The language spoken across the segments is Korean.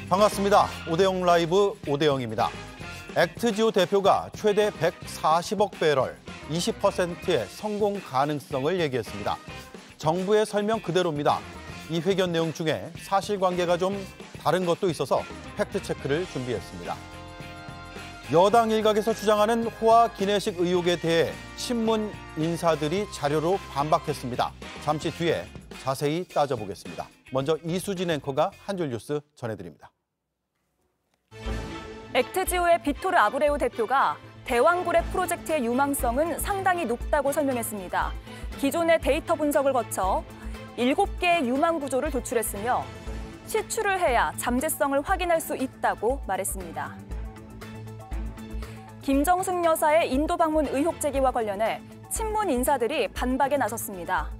반갑습니다. 오대영 라이브 오대영입니다. 액트지오 대표가 최대 140억 배럴, 20%의 성공 가능성을 얘기했습니다. 정부의 설명 그대로입니다. 이 회견 내용 중에 사실관계가 좀 다른 것도 있어서 팩트체크를 준비했습니다. 여당 일각에서 주장하는 호화 기내식 의혹에 대해 친문 인사들이 자료로 반박했습니다. 잠시 뒤에 자세히 따져보겠습니다. 먼저 이수진 앵커가 한 줄 뉴스 전해드립니다. 액트지오의 비토르 아브레우 대표가 대왕고래 프로젝트의 유망성은 상당히 높다고 설명했습니다. 기존의 데이터 분석을 거쳐 7개의 유망 구조를 도출했으며 시추를 해야 잠재성을 확인할 수 있다고 말했습니다. 김정숙 여사의 인도 방문 의혹 제기와 관련해 친문 인사들이 반박에 나섰습니다.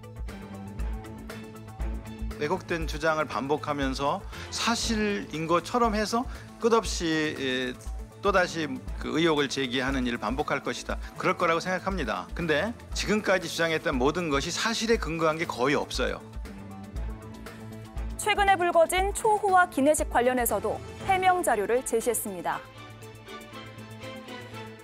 왜곡된 주장을 반복하면서 사실인 것처럼 해서 끝없이 또다시 그 의혹을 제기하는 일을 반복할 것이다. 그럴 거라고 생각합니다. 근데 지금까지 주장했던 모든 것이 사실에 근거한 게 거의 없어요. 최근에 불거진 초호화 기내식 관련해서도 해명 자료를 제시했습니다.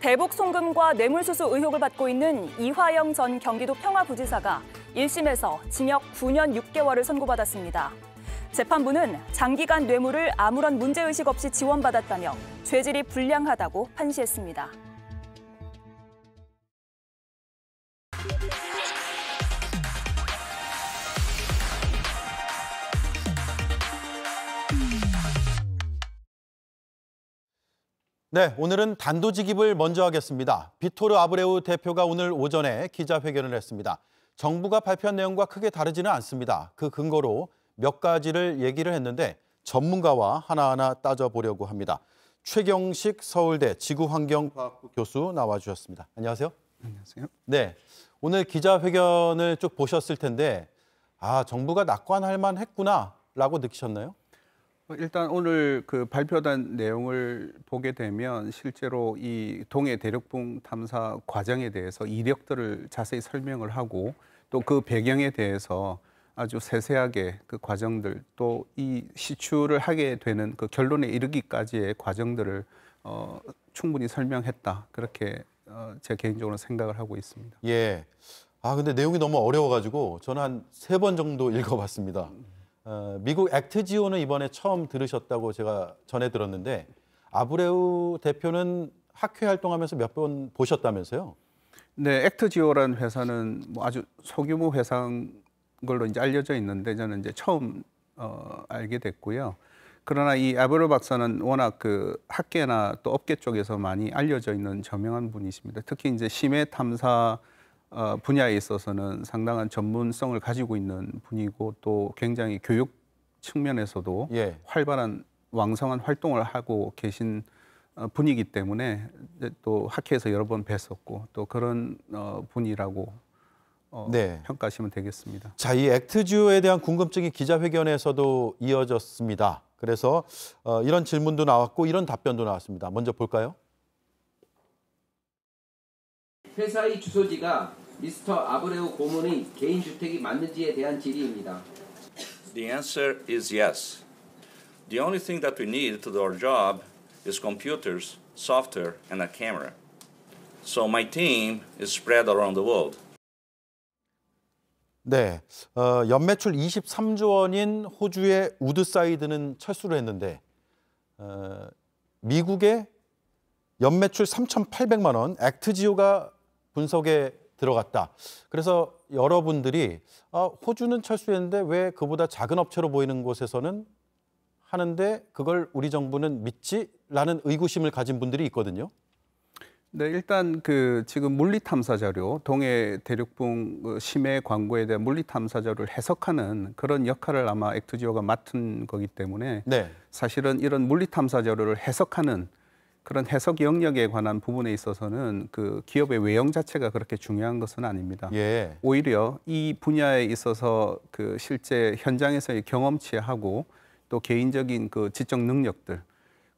대북 송금과 뇌물수수 의혹을 받고 있는 이화영 전 경기도 평화부지사가 1심에서 징역 9년 6개월을 선고받았습니다. 재판부는 장기간 뇌물을 아무런 문제의식 없이 지원받았다며 죄질이 불량하다고 판시했습니다. 네, 오늘은 단도직입을 먼저 하겠습니다. 비토르 아브레우 대표가 오늘 오전에 기자회견을 했습니다. 정부가 발표한 내용과 크게 다르지는 않습니다. 그 근거로 몇 가지를 얘기를 했는데 전문가와 하나하나 따져보려고 합니다. 최경식 서울대 지구환경과학부 교수 나와주셨습니다. 안녕하세요. 안녕하세요. 네, 오늘 기자회견을 쭉 보셨을 텐데 정부가 낙관할 만했구나라고 느끼셨나요? 일단 오늘 그 발표된 내용을 보게 되면 실제로 이 동해 대륙붕 탐사 과정에 대해서 이력들을 자세히 설명을 하고 또 그 배경에 대해서 아주 세세하게 그 과정들 또 이 시추를 하게 되는 그 결론에 이르기까지의 과정들을 충분히 설명했다. 그렇게 제 개인적으로 생각을 하고 있습니다. 예. 근데 내용이 너무 어려워가지고 저는 한 3번 정도 읽어봤습니다. 미국 액트지오는 이번에 처음 들으셨다고 제가 전해 들었는데 아브레우 대표는 학회 활동하면서 몇 번 보셨다면서요? 네, 액트지오라는 회사는 뭐 아주 소규모 회사인 걸로 이제 알려져 있는데 저는 이제 처음 알게 됐고요. 그러나 이 아브레우 박사는 워낙 그 학계나 또 업계 쪽에서 많이 알려져 있는 저명한 분이십니다. 특히 이제 심해 탐사 분야에 있어서는 상당한 전문성을 가지고 있는 분이고 또 굉장히 교육 측면에서도 활발한 왕성한 활동을 하고 계신 분이기 때문에 또 학회에서 여러 번 뵀었고 또 그런 분이라고 평가하시면 되겠습니다. 자, 이 액트지오에 대한 궁금증이 기자회견에서도 이어졌습니다. 그래서 이런 질문도 나왔고 이런 답변도 나왔습니다. 먼저 볼까요? 회사의 주소지가 미스터 아브레우 고문의 개인 주택이 맞는지에 대한 질의입니다. The answer is yes. The only thing that we need to do our job is computers, software, and a camera. So my team is spread around the world. 네, 연매출 23조 원인 호주의 우드사이드는 철수를 했는데 미국의 연매출 3,800만 원, 액트지오가 분석에 들어갔다. 그래서 여러분들이 호주는 철수했는데 왜 그보다 작은 업체로 보이는 곳에서는 하는데 그걸 우리 정부는 믿지? 라는 의구심을 가진 분들이 있거든요. 네, 일단 그 지금 물리 탐사 자료, 동해 대륙붕 심해 광고에 대한 물리 탐사 자료를 해석하는 그런 역할을 아마 액트지오가 맡은 거기 때문에 사실은 이런 물리 탐사 자료를 해석하는 그런 해석 영역에 관한 부분에 있어서는 그 기업의 외형 자체가 그렇게 중요한 것은 아닙니다. 오히려 이 분야에 있어서 그 실제 현장에서의 경험치하고 또 개인적인 그 지적 능력들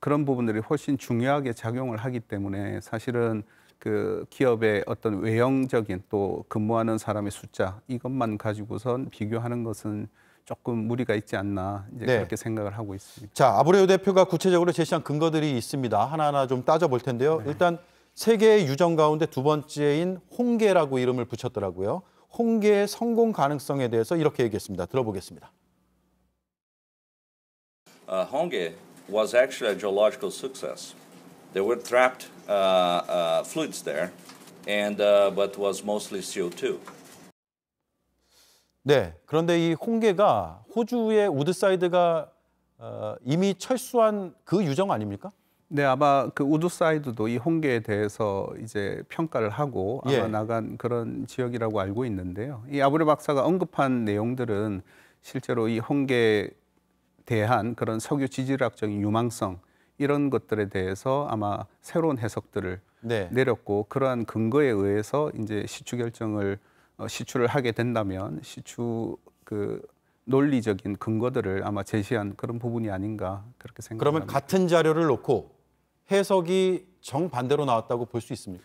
그런 부분들이 훨씬 중요하게 작용을 하기 때문에 사실은 그 기업의 어떤 외형적인 또 근무하는 사람의 숫자 이것만 가지고선 비교하는 것은 조금 무리가 있지 않나 이제 네. 그렇게 생각을 하고 있습니다. 자, 아브레우 대표가 구체적으로 제시한 근거들이 있습니다. 하나하나 좀 따져볼 텐데요. 일단 세 개의 유정 가운데 두 번째인 홍계라고 이름을 붙였더라고요. 홍계의 성공 가능성에 대해서 이렇게 얘기했습니다. 들어보겠습니다. Honge was actually a geological success. There were trapped fluids there, and but was mostly CO2. 네, 그런데 이 홍계가 호주의 우드사이드가 이미 철수한 그 유정 아닙니까? 네, 아마 그 우드사이드도 이 홍계에 대해서 이제 평가를 하고 아마 예. 나간 그런 지역이라고 알고 있는데요. 이 아브레 박사가 언급한 내용들은 실제로 이 홍계에 대한 그런 석유 지질학적인 유망성 이런 것들에 대해서 아마 새로운 해석들을 네. 내렸고 그러한 근거에 의해서 이제 시추 결정을 시추를 하게 된다면 시추 그 논리적인 근거들을 아마 제시한 그런 부분이 아닌가 그렇게 그러면 생각합니다. 같은 자료를 놓고 해석이 정반대로 나왔다고 볼 수 있습니까?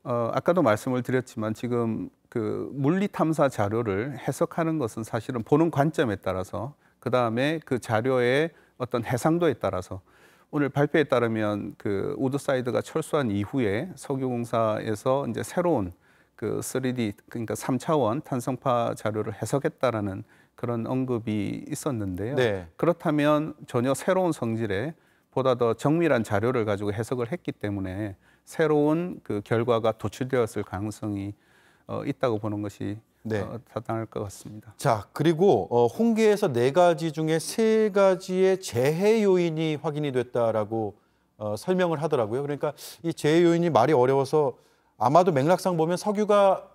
아까도 말씀을 드렸지만 지금 그 물리 탐사 자료를 해석하는 것은 사실은 보는 관점에 따라서 그 다음에 그 자료의 어떤 해상도에 따라서 오늘 발표에 따르면 그 우드사이드가 철수한 이후에 석유공사에서 이제 새로운 그 3D 그러니까 3차원 탄성파 자료를 해석했다라는 그런 언급이 있었는데요. 네. 그렇다면 전혀 새로운 성질의 보다 더 정밀한 자료를 가지고 해석을 했기 때문에 새로운 그 결과가 도출되었을 가능성이 있다고 보는 것이 네. 타당할 것 같습니다. 자, 그리고 홍계에서 4가지 중에 3가지의 재해 요인이 확인이 됐다라고 설명을 하더라고요. 그러니까 이 재해 요인이 말이 어려워서 아마도 맥락상 보면 석유가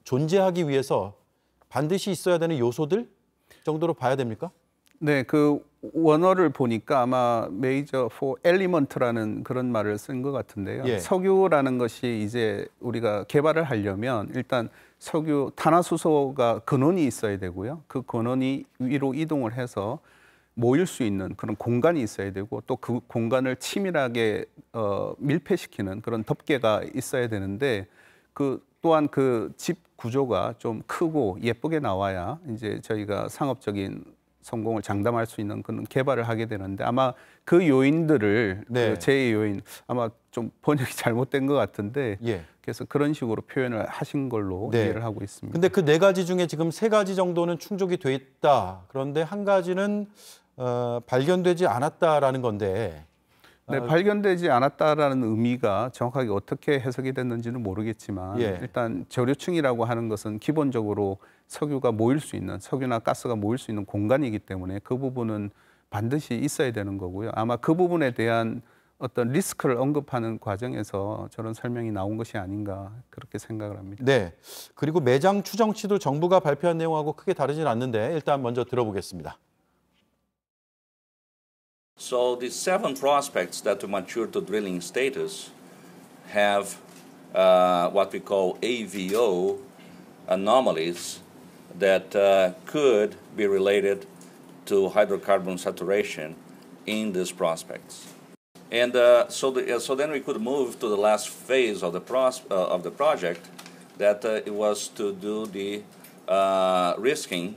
존재하기 위해서 반드시 있어야 되는 요소들 정도로 봐야 됩니까? 네, 그 원어를 보니까 아마 메이저 포 엘리먼트라는 그런 말을 쓴 것 같은데요. 예. 석유라는 것이 이제 우리가 개발을 하려면 일단 석유 탄화수소가 근원이 있어야 되고요. 그 근원이 위로 이동을 해서 모일 수 있는 그런 공간이 있어야 되고 또 그 공간을 치밀하게 밀폐시키는 그런 덮개가 있어야 되는데 그 또한 그 집 구조가 좀 크고 예쁘게 나와야 이제 저희가 상업적인 성공을 장담할 수 있는 그런 개발을 하게 되는데 아마 그 요인들을 네. 그 제의 요인 아마 좀 번역이 잘못된 것 같은데 예. 그래서 그런 식으로 표현을 하신 걸로 네. 이해를 하고 있습니다. 근데 그 4가지 중에 지금 3가지 정도는 충족이 돼 있다. 그런데 한 가지는 발견되지 않았다라는 건데. 네, 발견되지 않았다라는 의미가 정확하게 어떻게 해석이 됐는지는 모르겠지만 예. 일단 저류층이라고 하는 것은 기본적으로 석유가 모일 수 있는 석유나 가스가 모일 수 있는 공간이기 때문에 그 부분은 반드시 있어야 되는 거고요. 아마 그 부분에 대한 어떤 리스크를 언급하는 과정에서 저런 설명이 나온 것이 아닌가 그렇게 생각을 합니다. 네. 그리고 매장 추정치도 정부가 발표한 내용하고 크게 다르진 않는데 일단 먼저 들어보겠습니다. So the 7 prospects that mature to drilling status have what we call AVO anomalies that could be related to hydrocarbon saturation in these prospects. And so then we could move to the last phase of the project, that it was to do the risking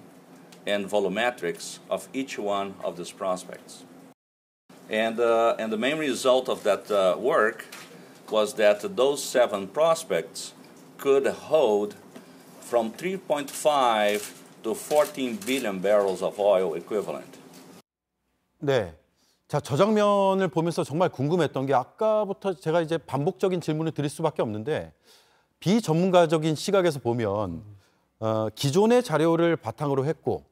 and volumetrics of each one of these prospects. And the main result of that work was that those 7 prospects could hold from 3.5 to 14 billion barrels of oil equivalent. 네. 자, 저 장면을 보면서 정말 궁금했던 게 아까부터 제가 이제 반복적인 질문을 드릴 수밖에 없는데 비전문가적인 시각에서 보면 기존의 자료를 바탕으로 했고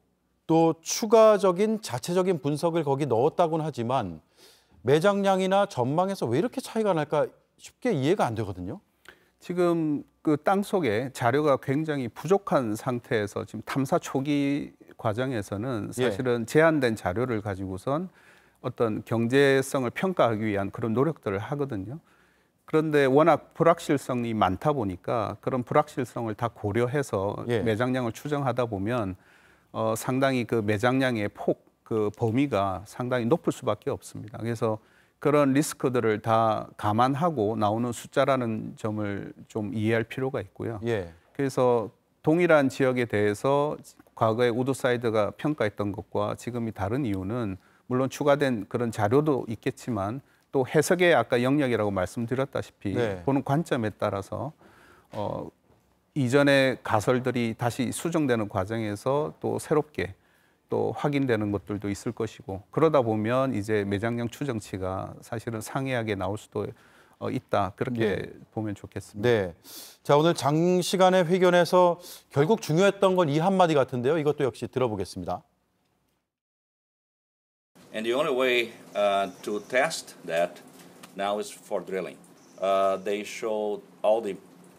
또 추가적인 자체적인 분석을 거기 넣었다고는 하지만 매장량이나 전망에서 왜 이렇게 차이가 날까 쉽게 이해가 안 되거든요. 지금 그 땅 속에 자료가 굉장히 부족한 상태에서 지금 탐사 초기 과정에서는 사실은 제한된 자료를 가지고선 어떤 경제성을 평가하기 위한 그런 노력들을 하거든요. 그런데 워낙 불확실성이 많다 보니까 그런 불확실성을 다 고려해서 매장량을 추정하다 보면 상당히 그 매장량의 폭, 그 범위가 상당히 높을 수밖에 없습니다. 그래서 그런 리스크들을 다 감안하고 나오는 숫자라는 점을 좀 이해할 필요가 있고요. 그래서 동일한 지역에 대해서 과거에 우드사이드가 평가했던 것과 지금이 다른 이유는 물론 추가된 그런 자료도 있겠지만 또 해석의 아까 영역이라고 말씀드렸다시피 네. 보는 관점에 따라서 이전의 가설들이 다시 수정되는 과정에서 또 새롭게 또 확인되는 것들도 있을 것이고 그러다 보면 이제 매장량 추정치가 사실은 상이하게 나올 수도 있다 그렇게 보면 좋겠습니다. 네. 자, 오늘 장시간의 회견에서 결국 중요했던 건 이 한마디 같은데요. 이것도 역시 들어보겠습니다. And the only way to test that now is for drilling. They showed all the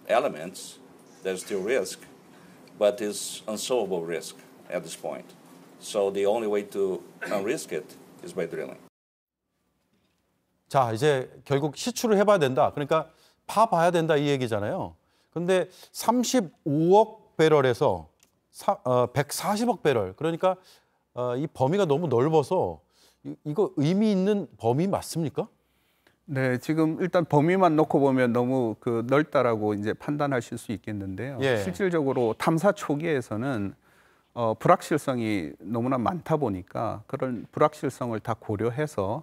elements. There's still risk, but it's unsolvable risk at this point. So the only way to unrisk it is by drilling. 자, 이제 결국 시추를 해봐야 된다. 그러니까 파봐야 된다 이 얘기잖아요. 근데 35억 배럴에서 140억 배럴. 그러니까 이 범위가 너무 넓어서 이거 의미 있는 범위 맞습니까? 네, 지금 일단 범위만 놓고 보면 너무 그 넓다라고 이제 판단하실 수 있겠는데요. 예. 실질적으로 탐사 초기에서는 불확실성이 너무나 많다 보니까 그런 불확실성을 다 고려해서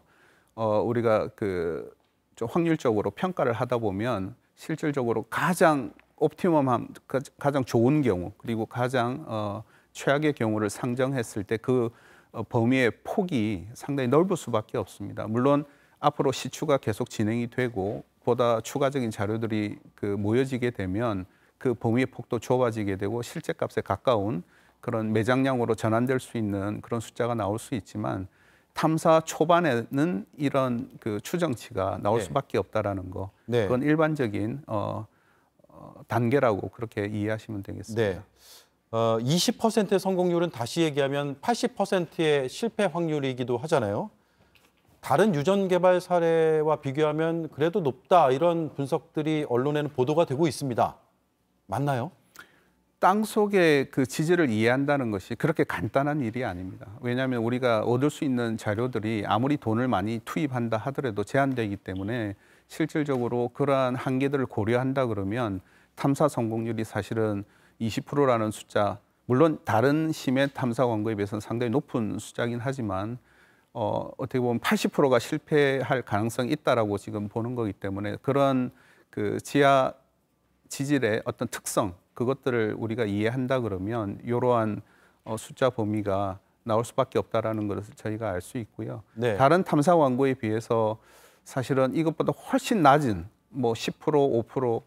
우리가 그 좀 확률적으로 평가를 하다 보면 실질적으로 가장 옵티멈한 가장 좋은 경우 그리고 가장 최악의 경우를 상정했을 때 그 범위의 폭이 상당히 넓을 수밖에 없습니다. 물론 앞으로 시추가 계속 진행이 되고 보다 추가적인 자료들이 그 모여지게 되면 그 범위의 폭도 좁아지게 되고 실제 값에 가까운 그런 매장량으로 전환될 수 있는 그런 숫자가 나올 수 있지만 탐사 초반에는 이런 그 추정치가 나올 네. 수밖에 없다라는 거. 네. 그건 일반적인 단계라고 그렇게 이해하시면 되겠습니다. 네. 20%의 성공률은 다시 얘기하면 80%의 실패 확률이기도 하잖아요. 다른 유전 개발 사례와 비교하면 그래도 높다 이런 분석들이 언론에는 보도가 되고 있습니다. 맞나요? 땅 속의 그 지질을 이해한다는 것이 그렇게 간단한 일이 아닙니다. 왜냐하면 우리가 얻을 수 있는 자료들이 아무리 돈을 많이 투입한다 하더라도 제한되기 때문에 실질적으로 그러한 한계들을 고려한다 그러면 탐사 성공률이 사실은 20%라는 숫자, 물론 다른 심해 탐사 광고에 비해서는 상당히 높은 숫자긴 하지만 어떻게 보면 80%가 실패할 가능성이 있다라고 지금 보는 거기 때문에 그런 그 지하 지질의 어떤 특성 그것들을 우리가 이해한다 그러면 이러한 숫자 범위가 나올 수밖에 없다라는 것을 저희가 알 수 있고요. 네. 다른 탐사 광고에 비해서 사실은 이것보다 훨씬 낮은 뭐 10%, 5%,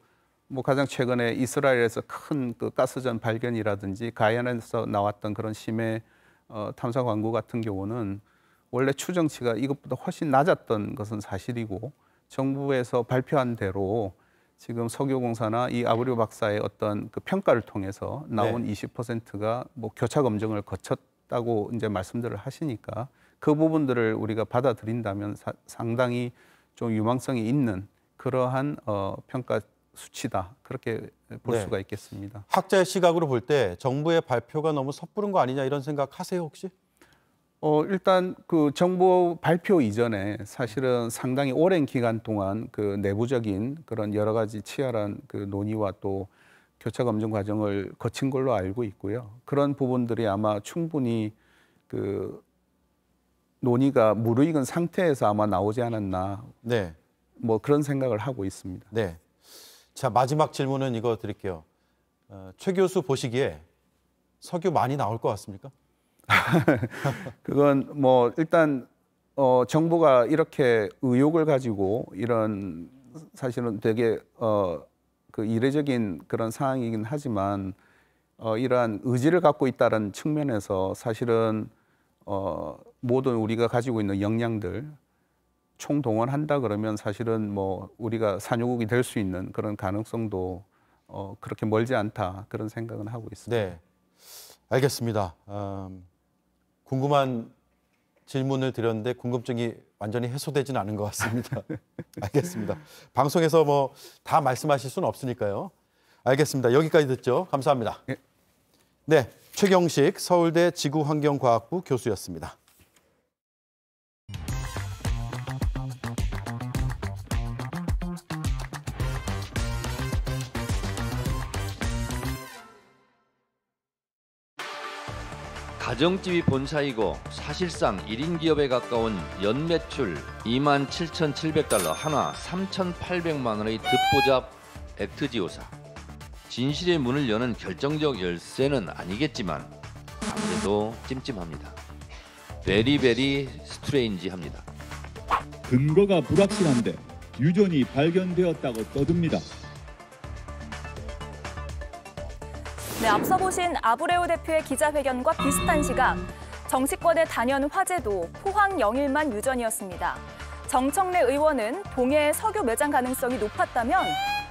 뭐 가장 최근에 이스라엘에서 큰 그 가스전 발견이라든지 가야나에서 나왔던 그런 심해 탐사 광고 같은 경우는 원래 추정치가 이것보다 훨씬 낮았던 것은 사실이고 정부에서 발표한 대로 지금 석유공사나 이 아브리오 박사의 어떤 그 평가를 통해서 나온 네. 20%가 뭐 교차 검증을 거쳤다고 이제 말씀들을 하시니까 그 부분들을 우리가 받아들인다면 상당히 좀 유망성이 있는 그러한 평가 수치다 그렇게 볼 네. 수가 있겠습니다. 학자의 시각으로 볼 때 정부의 발표가 너무 섣부른 거 아니냐 이런 생각 하세요 혹시? 일단 그 정부 발표 이전에 사실은 상당히 오랜 기간 동안 그 내부적인 그런 여러 가지 치열한 그 논의와 또 교차 검증 과정을 거친 걸로 알고 있고요. 그런 부분들이 아마 충분히 그 논의가 무르익은 상태에서 아마 나오지 않았나 네. 뭐 그런 생각을 하고 있습니다. 네. 자, 마지막 질문은 이거 드릴게요. 최 교수 보시기에 석유 많이 나올 것 같습니까? 그건 뭐 일단 정부가 이렇게 의혹을 가지고 이런 사실은 되게 그 이례적인 그런 상황이긴 하지만 이러한 의지를 갖고 있다는 측면에서 사실은 모든 우리가 가지고 있는 역량들 총동원한다 그러면 사실은 뭐 우리가 산유국이 될 수 있는 그런 가능성도 그렇게 멀지 않다 그런 생각은 하고 있습니다. 네. 알겠습니다. 궁금한 질문을 드렸는데 궁금증이 완전히 해소되지는 않은 것 같습니다. 알겠습니다. 방송에서 뭐 다 말씀하실 수는 없으니까요. 알겠습니다. 여기까지 듣죠. 감사합니다. 네. 네, 최경식 서울대 지구환경과학부 교수였습니다. 가정집이 본사이고 사실상 1인 기업에 가까운 연매출 27,700달러, 한화 3,800만 원의 듣보잡 액트지오사. 진실의 문을 여는 결정적 열쇠는 아니겠지만 아무래도 찜찜합니다. 베리베리 스트레인지합니다. 근거가 불확실한데 유전이 발견되었다고 떠듭니다. 네, 앞서 보신 아브레우 대표의 기자회견과 비슷한 시각, 정치권의 단연 화제도 포항 영일만 유전이었습니다. 정청래 의원은 동해의 석유 매장 가능성이 높았다면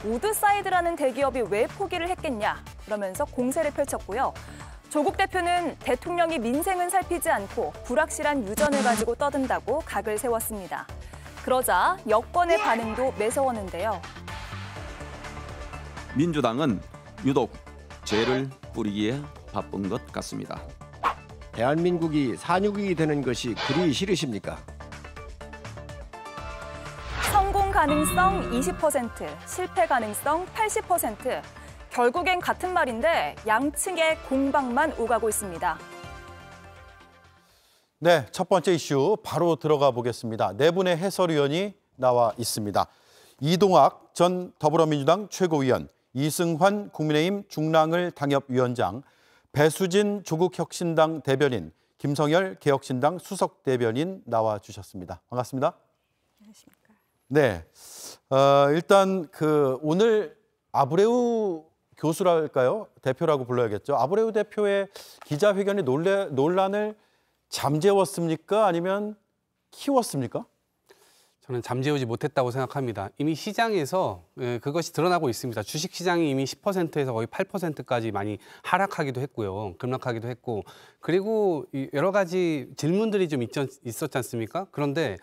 우드사이드라는 대기업이 왜 포기를 했겠냐 그러면서 공세를 펼쳤고요. 조국 대표는 대통령이 민생은 살피지 않고 불확실한 유전을 가지고 떠든다고 각을 세웠습니다. 그러자 여권의 반응도 매서웠는데요. 민주당은 유독 죄를 뿌리기에 바쁜 것 같습니다. 대한민국이 산유국이 되는 것이 그리 싫으십니까? 성공 가능성 20%, 실패 가능성 80%. 결국엔 같은 말인데 양측의 공방만 오가고 있습니다. 네, 첫 번째 이슈 바로 들어가 보겠습니다. 네 분의 해설위원이 나와 있습니다. 이동학 전 더불어민주당 최고위원, 이승환 국민의힘 중랑을 당협위원장, 배수진 조국혁신당 대변인, 김성열 개혁신당 수석 대변인 나와 주셨습니다. 반갑습니다. 안녕하십니까. 네, 일단 오늘 아브레우 교수랄까요? 대표라고 불러야겠죠. 아브레우 대표의 기자회견이 논란을 잠재웠습니까? 아니면 키웠습니까? 저는 잠재우지 못했다고 생각합니다. 이미 시장에서 그것이 드러나고 있습니다. 주식시장이 이미 10%에서 거의 8%까지 많이 하락하기도 했고요. 급락하기도 했고, 그리고 여러 가지 질문들이 좀 있었지 않습니까? 그런데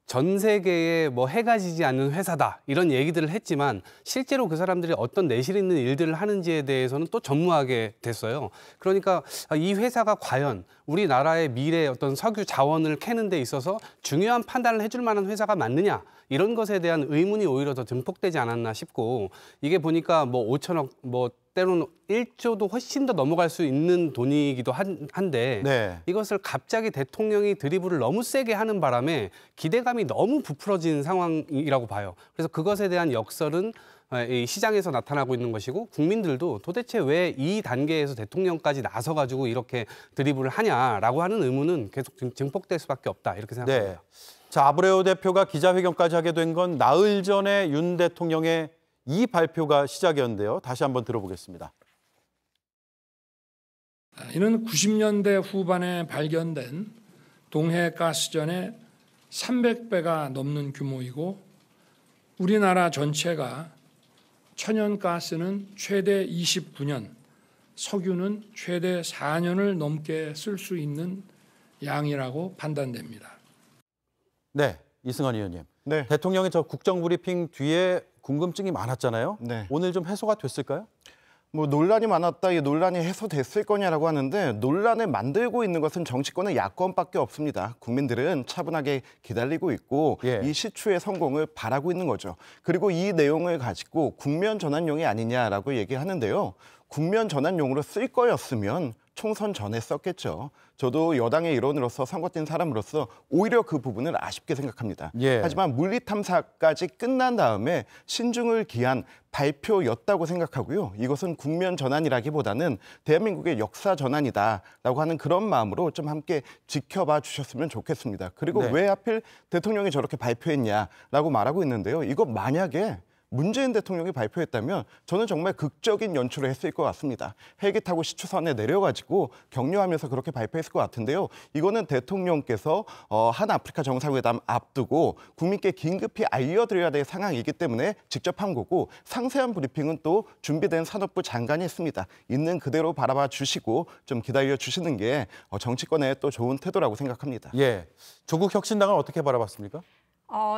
전 세계에 해가 지지 않는 회사다 이런 얘기들을 했지만 실제로 그 사람들이 어떤 내실 있는 일들을 하는지에 대해서는 또 전무하게 됐어요. 그러니까 이 회사가 과연 우리나라의 미래 어떤 석유 자원을 캐는 데 있어서 중요한 판단을 해줄 만한 회사가 맞느냐 이런 것에 대한 의문이 오히려 더 증폭되지 않았나 싶고, 이게 보니까 5천억 때로는 1조도 훨씬 더 넘어갈 수 있는 돈이기도 한데 네. 이것을 갑자기 대통령이 드리블을 너무 세게 하는 바람에 기대감이 너무 부풀어진 상황이라고 봐요. 그래서 그것에 대한 역설은 이 시장에서 나타나고 있는 것이고, 국민들도 도대체 왜 이 단계에서 대통령까지 나서가지고 이렇게 드리블을 하냐라고 하는 의문은 계속 증폭될 수밖에 없다 이렇게 생각합니다. 네. 자, 아브레우 대표가 기자회견까지 하게 된 건 나흘 전에 윤 대통령의 이 발표가 시작이었는데요. 다시 한번 들어보겠습니다. 이는 90년대 후반에 발견된 동해 가스전의 300배가 넘는 규모이고, 우리나라 전체가 천연가스는 최대 29년, 석유는 최대 4년을 넘게 쓸 수 있는 양이라고 판단됩니다. 네, 이승환 의원님. 네. 대통령의 저 국정브리핑 뒤에 궁금증이 많았잖아요. 네. 오늘 좀 해소가 됐을까요? 논란이 많았다, 이 논란이 해소됐을 거냐라고 하는데, 논란을 만들고 있는 것은 정치권의 야권밖에 없습니다. 국민들은 차분하게 기다리고 있고 이 시추의 성공을 바라고 있는 거죠. 그리고 이 내용을 가지고 국면 전환용이 아니냐라고 얘기하는데요. 국면 전환용으로 쓸 거였으면 총선 전에 썼겠죠. 저도 여당의 일원으로서 선거 뛴 사람으로서 오히려 그 부분을 아쉽게 생각합니다. 하지만 물리탐사까지 끝난 다음에 신중을 기한 발표였다고 생각하고요. 이것은 국면 전환이라기보다는 대한민국의 역사 전환이다라고 하는 그런 마음으로 좀 함께 지켜봐 주셨으면 좋겠습니다. 그리고 왜 하필 대통령이 저렇게 발표했냐라고 말하고 있는데요. 이거 만약에 문재인 대통령이 발표했다면 저는 정말 극적인 연출을 했을 것 같습니다. 헬기 타고 시추선에 내려가지고 격려하면서 그렇게 발표했을 것 같은데요. 이거는 대통령께서 한 아프리카 정상회담 앞두고 국민께 긴급히 알려드려야 될 상황이기 때문에 직접 한 거고, 상세한 브리핑은 또 준비된 산업부 장관이 했습니다. 있는 그대로 바라봐 주시고 좀 기다려 주시는 게 정치권의 또 좋은 태도라고 생각합니다. 예, 조국 혁신당은 어떻게 바라봤습니까?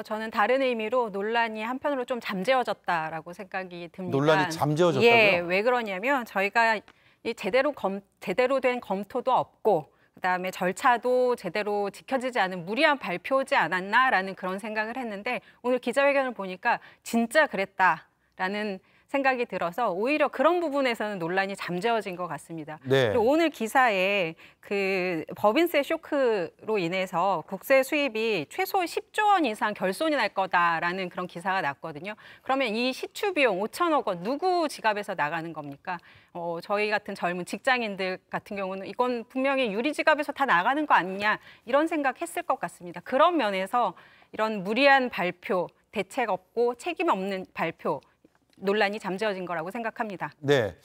저는 다른 의미로 논란이 한편으로 좀 잠재워졌다라고 생각이 듭니다. 논란이 잠재워졌다고요? 예, 왜 그러냐면 저희가 제대로 된 검토도 없고, 그다음에 절차도 제대로 지켜지지 않은 무리한 발표지 않았나라는 그런 생각을 했는데, 오늘 기자회견을 보니까 진짜 그랬다라는 생각이 들어서 오히려 그런 부분에서는 논란이 잠재워진 것 같습니다. 네. 그리고 오늘 기사에 그 법인세 쇼크로 인해서 국세 수입이 최소 10조 원 이상 결손이 날 거다라는 그런 기사가 났거든요. 그러면 이 시추 비용 5천억 원 누구 지갑에서 나가는 겁니까? 저희 같은 젊은 직장인들 같은 경우는 이건 분명히 유리 지갑에서 다 나가는 거 아니냐 이런 생각했을 것 같습니다. 그런 면에서 이런 무리한 발표, 대책 없고 책임 없는 발표 논란이 잠재워진 거라고 생각합니다. 네,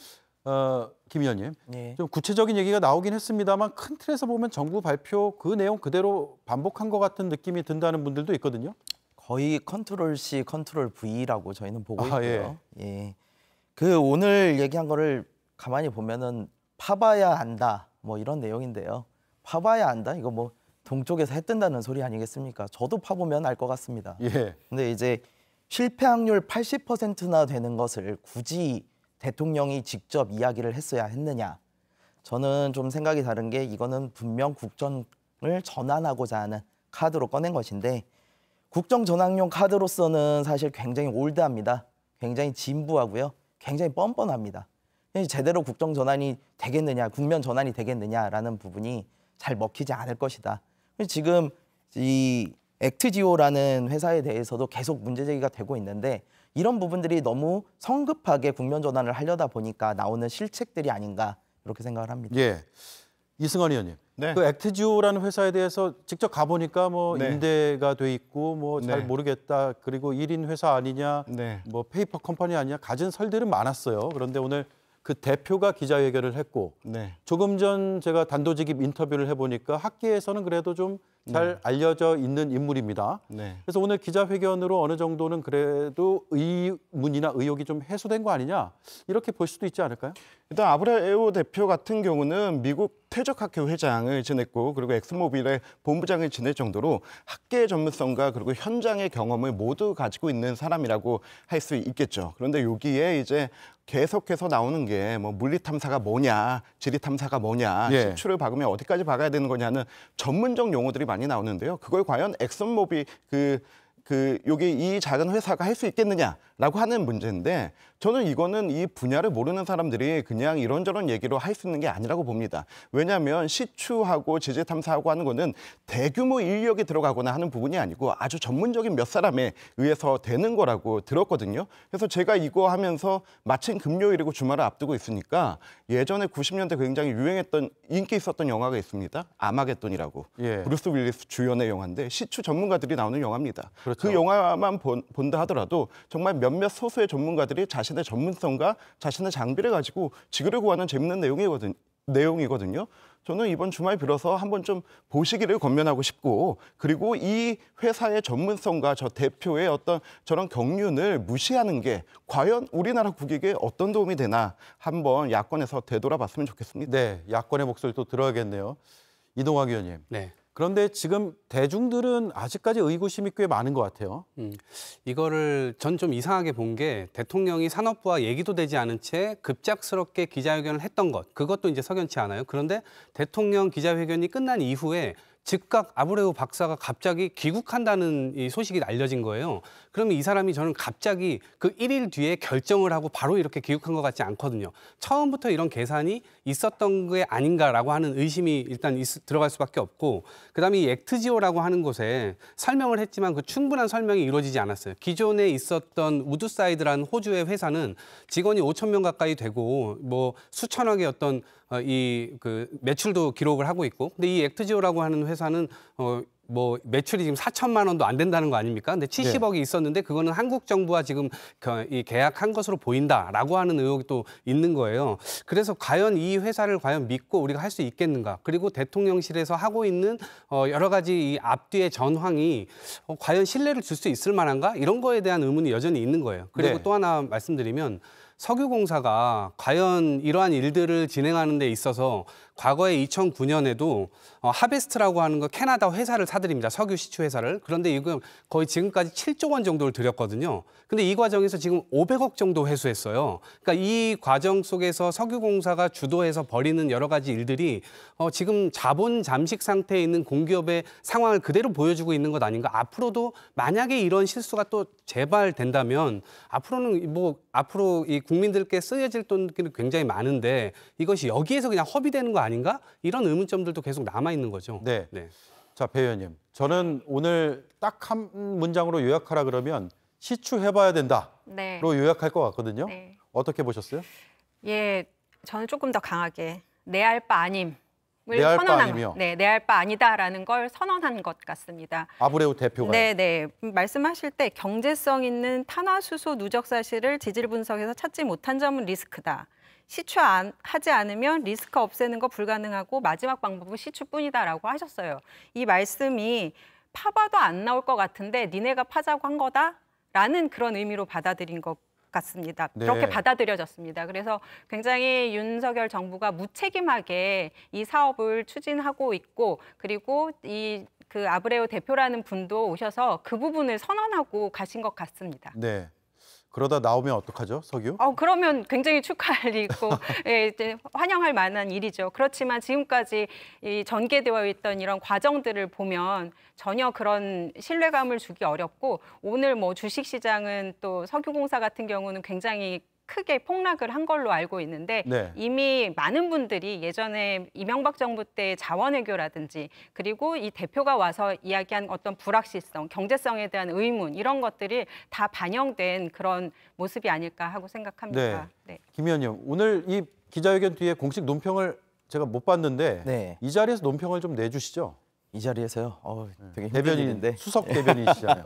김 의원님, 네. 좀 구체적인 얘기가 나오긴 했습니다만 큰 틀에서 보면 정부 발표 그 내용 그대로 반복한 것 같은 느낌이 든다는 분들도 있거든요. 거의 컨트롤 C, 컨트롤 V라고 저희는 보고 있고요. 예. 예. 그 오늘 얘기한 거를 가만히 보면은 파봐야 안다 뭐 이런 내용인데요. 파봐야 안다 이거 뭐 동쪽에서 해 뜬다는 소리 아니겠습니까? 저도 파보면 알 것 같습니다. 예. 근데 이제 실패 확률 80%나 되는 것을 굳이 대통령이 직접 이야기를 했어야 했느냐. 저는 좀 생각이 다른 게 이거는 분명 국정을 전환하고자 하는 카드로 꺼낸 것인데 국정 전환용 카드로서는 사실 굉장히 올드합니다. 굉장히 진부하고요. 굉장히 뻔뻔합니다. 제대로 국정 전환이 되겠느냐, 국면 전환이 되겠느냐라는 부분이 잘 먹히지 않을 것이다. 지금 이 액트지오라는 회사에 대해서도 계속 문제 제기가 되고 있는데 이런 부분들이 너무 성급하게 국면 전환을 하려다 보니까 나오는 실책들이 아닌가 이렇게 생각을 합니다. 예, 이승원 의원님, 네. 그 액트지오라는 회사에 대해서 직접 가보니까 뭐 네. 임대가 돼 있고 뭐 잘 네. 모르겠다. 그리고 1인 회사 아니냐, 네. 뭐 페이퍼 컴퍼니 아니냐 가진 설들은 많았어요. 그런데 오늘 그 대표가 기자회견을 했고 네. 조금 전 제가 단도직입 인터뷰를 해보니까 학계에서는 그래도 좀 잘 알려져 있는 인물입니다. 네. 그래서 오늘 기자회견으로 어느 정도는 그래도 의문이나 의혹이 좀 해소된 거 아니냐 이렇게 볼 수도 있지 않을까요? 일단 아브라에오 대표 같은 경우는 미국 퇴적학회 회장을 지냈고 그리고 엑스모빌의 본부장을 지낼 정도로 학계의 전문성과 그리고 현장의 경험을 모두 가지고 있는 사람이라고 할 수 있겠죠. 그런데 여기에 이제 계속해서 나오는 게 뭐 물리 탐사가 뭐냐, 지리 탐사가 뭐냐, 예. 시추를 박으면 어디까지 박아야 되는 거냐는 전문적 용어들이 많이 나오는데요. 그걸 과연 엑슨모빌 여기 이 작은 회사가 할 수 있겠느냐라고 하는 문제인데 저는 이거는 이 분야를 모르는 사람들이 그냥 이런저런 얘기로 할 수 있는 게 아니라고 봅니다. 왜냐하면 시추하고 지질 탐사하고 하는 거는 대규모 인력이 들어가거나 하는 부분이 아니고 아주 전문적인 몇 사람에 의해서 되는 거라고 들었거든요. 그래서 제가 이거 하면서 마침 금요일이고 주말을 앞두고 있으니까 예전에 90년대 굉장히 유행했던 인기 있었던 영화가 있습니다. 아마겟돈이라고. 예. 브루스 윌리스 주연의 영화인데 시추 전문가들이 나오는 영화입니다. 그렇죠. 그 영화만 본다 하더라도 정말 몇몇 소수의 전문가들이 자신의 전문성과 자신의 장비를 가지고 지구를 구하는 재밌는 내용이거든요. 저는 이번 주말 빌어서 한번 좀 보시기를 권면하고 싶고 그리고 이 회사의 전문성과 저 대표의 어떤 저런 경륜을 무시하는 게 과연 우리나라 국익에 어떤 도움이 되나 한번 야권에서 되돌아봤으면 좋겠습니다. 네, 야권의 목소리도 들어야겠네요. 이동학 의원님. 네. 그런데 지금 대중들은 아직까지 의구심이 꽤 많은 것 같아요. 이거를 전 좀 이상하게 본 게 대통령이 산업부와 얘기도 되지 않은 채 급작스럽게 기자회견을 했던 것, 그것도 이제 석연치 않아요. 그런데 대통령 기자회견이 끝난 이후에 즉각 아브레우 박사가 갑자기 귀국한다는 이 소식이 알려진 거예요. 그러면 이 사람이 저는 갑자기 그 1일 뒤에 결정을 하고 바로 이렇게 귀국한 것 같지 않거든요. 처음부터 이런 계산이 있었던 게 아닌가라고 하는 의심이 일단 들어갈 수밖에 없고 그다음에 이 액트지오라고 하는 곳에 설명을 했지만 그 충분한 설명이 이루어지지 않았어요. 기존에 있었던 우드사이드라는 호주의 회사는 직원이 5천 명 가까이 되고 뭐 수천억의 어떤 그 매출도 기록을 하고 있고 근데 이 액트지오라고 하는 회사는 뭐 매출이 지금 4천만 원도 안 된다는 거 아닙니까? 근데 70억이 있었는데 그거는 한국 정부와 지금 이 계약한 것으로 보인다라고 하는 의혹이 또 있는 거예요. 그래서 과연 이 회사를 과연 믿고 우리가 할 수 있겠는가? 그리고 대통령실에서 하고 있는 여러 가지 이 앞뒤의 전황이 과연 신뢰를 줄 수 있을 만한가? 이런 거에 대한 의문이 여전히 있는 거예요. 그리고 네. 또 하나 말씀드리면 석유공사가 과연 이러한 일들을 진행하는 데 있어서 과거에 2009년에도 하베스트라고 하는 거 캐나다 회사를 사들입니다. 석유 시추 회사를. 그런데 이거 거의 지금까지 7조 원 정도를 들였거든요. 근데 이 과정에서 지금 500억 정도 회수했어요. 그러니까 이 과정 속에서 석유공사가 주도해서 벌이는 여러 가지 일들이 지금 자본 잠식 상태에 있는 공기업의 상황을 그대로 보여주고 있는 것 아닌가. 앞으로도 만약에 이런 실수가 또 재발된다면 앞으로는 앞으로 이 국민들께 쓰여질 돈들이 굉장히 많은데 이것이 여기에서 그냥 허비되는 거 아닌가? 이런 의문점들도 계속 남아 있는 거죠. 네. 자, 배 의원님. 저는 오늘 딱 한 문장으로 요약하라 그러면 시추해봐야 된다로 요약할 것 같거든요. 어떻게 보셨어요? 예, 저는 조금 더 강하게 내 알 바 아님을 내 알 바 선언한 아니며. 내 알 바 아니다라는 걸 선언한 것 같습니다. 아브레우 대표가. 네. 말씀하실 때 경제성 있는 탄화수소 누적 사실을 지질 분석에서 찾지 못한 점은 리스크다. 시추하지 않으면 리스크 없애는 거 불가능하고 마지막 방법은 시추뿐이다라고 하셨어요. 이 말씀이 파봐도 안 나올 것 같은데 니네가 파자고 한 거다라는 그런 의미로 받아들인 것 같습니다. 그렇게 받아들여졌습니다. 그래서 굉장히 윤석열 정부가 무책임하게 이 사업을 추진하고 있고 그리고 그 아브레우 대표라는 분도 오셔서 그 부분을 선언하고 가신 것 같습니다. 네. 그러다 나오면 어떡하죠, 석유? 그러면 굉장히 축하할 일이고 이제 환영할 만한 일이죠. 그렇지만 지금까지 전개되어 있던 이런 과정들을 보면 전혀 그런 신뢰감을 주기 어렵고 오늘 주식시장은 또 석유공사 같은 경우는 굉장히 크게 폭락을 한 걸로 알고 있는데 이미 많은 분들이 예전에 이명박 정부 때 자원외교라든지 그리고 이 대표가 와서 이야기한 어떤 불확실성, 경제성에 대한 의문 이런 것들이 다 반영된 그런 모습이 아닐까 하고 생각합니다. 네. 김 의원님, 오늘 이 기자회견 뒤에 공식 논평을 제가 못 봤는데 이 자리에서 논평을 좀 내주시죠. 이 자리에서요? 되게 힘든 대변인, 일인데. 수석 대변인이시잖아요.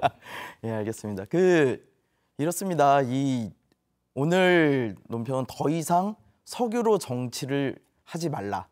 예, 알겠습니다. 이렇습니다. 오늘 논평은 더 이상 석유로 정치를 하지 말라.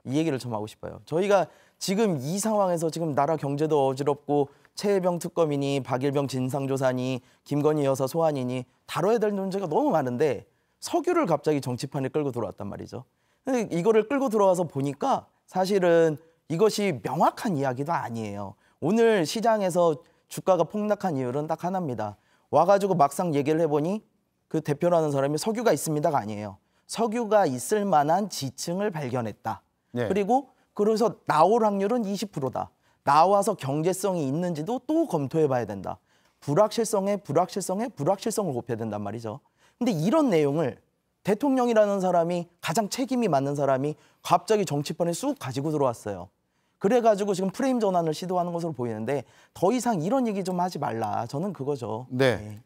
이 얘기를 좀 하고 싶어요. 저희가 지금 이 상황에서 지금 나라 경제도 어지럽고 최혜병 특검이니 박일병 진상조사니 김건희 여사 소환이니 다뤄야 될 문제가 너무 많은데 석유를 갑자기 정치판에 끌고 들어왔단 말이죠. 근데 이거를 끌고 들어와서 보니까 사실은 이것이 명확한 이야기도 아니에요. 오늘 시장에서 주가가 폭락한 이유는 딱 하나입니다. 와가지고 막상 얘기를 해보니 그 대표라는 사람이 석유가 있습니다가 아니에요. 석유가 있을 만한 지층을 발견했다. 그리고 그래서 나올 확률은 20%다. 나와서 경제성이 있는지도 또 검토해봐야 된다. 불확실성을 곱해야 된단 말이죠. 근데 이런 내용을 대통령이라는 사람이 가장 책임이 많은 사람이 갑자기 정치판에 쑥 가지고 들어왔어요. 그래가지고 지금 프레임 전환을 시도하는 것으로 보이는데 더 이상 이런 얘기 좀 하지 말라. 저는 그거죠. 네.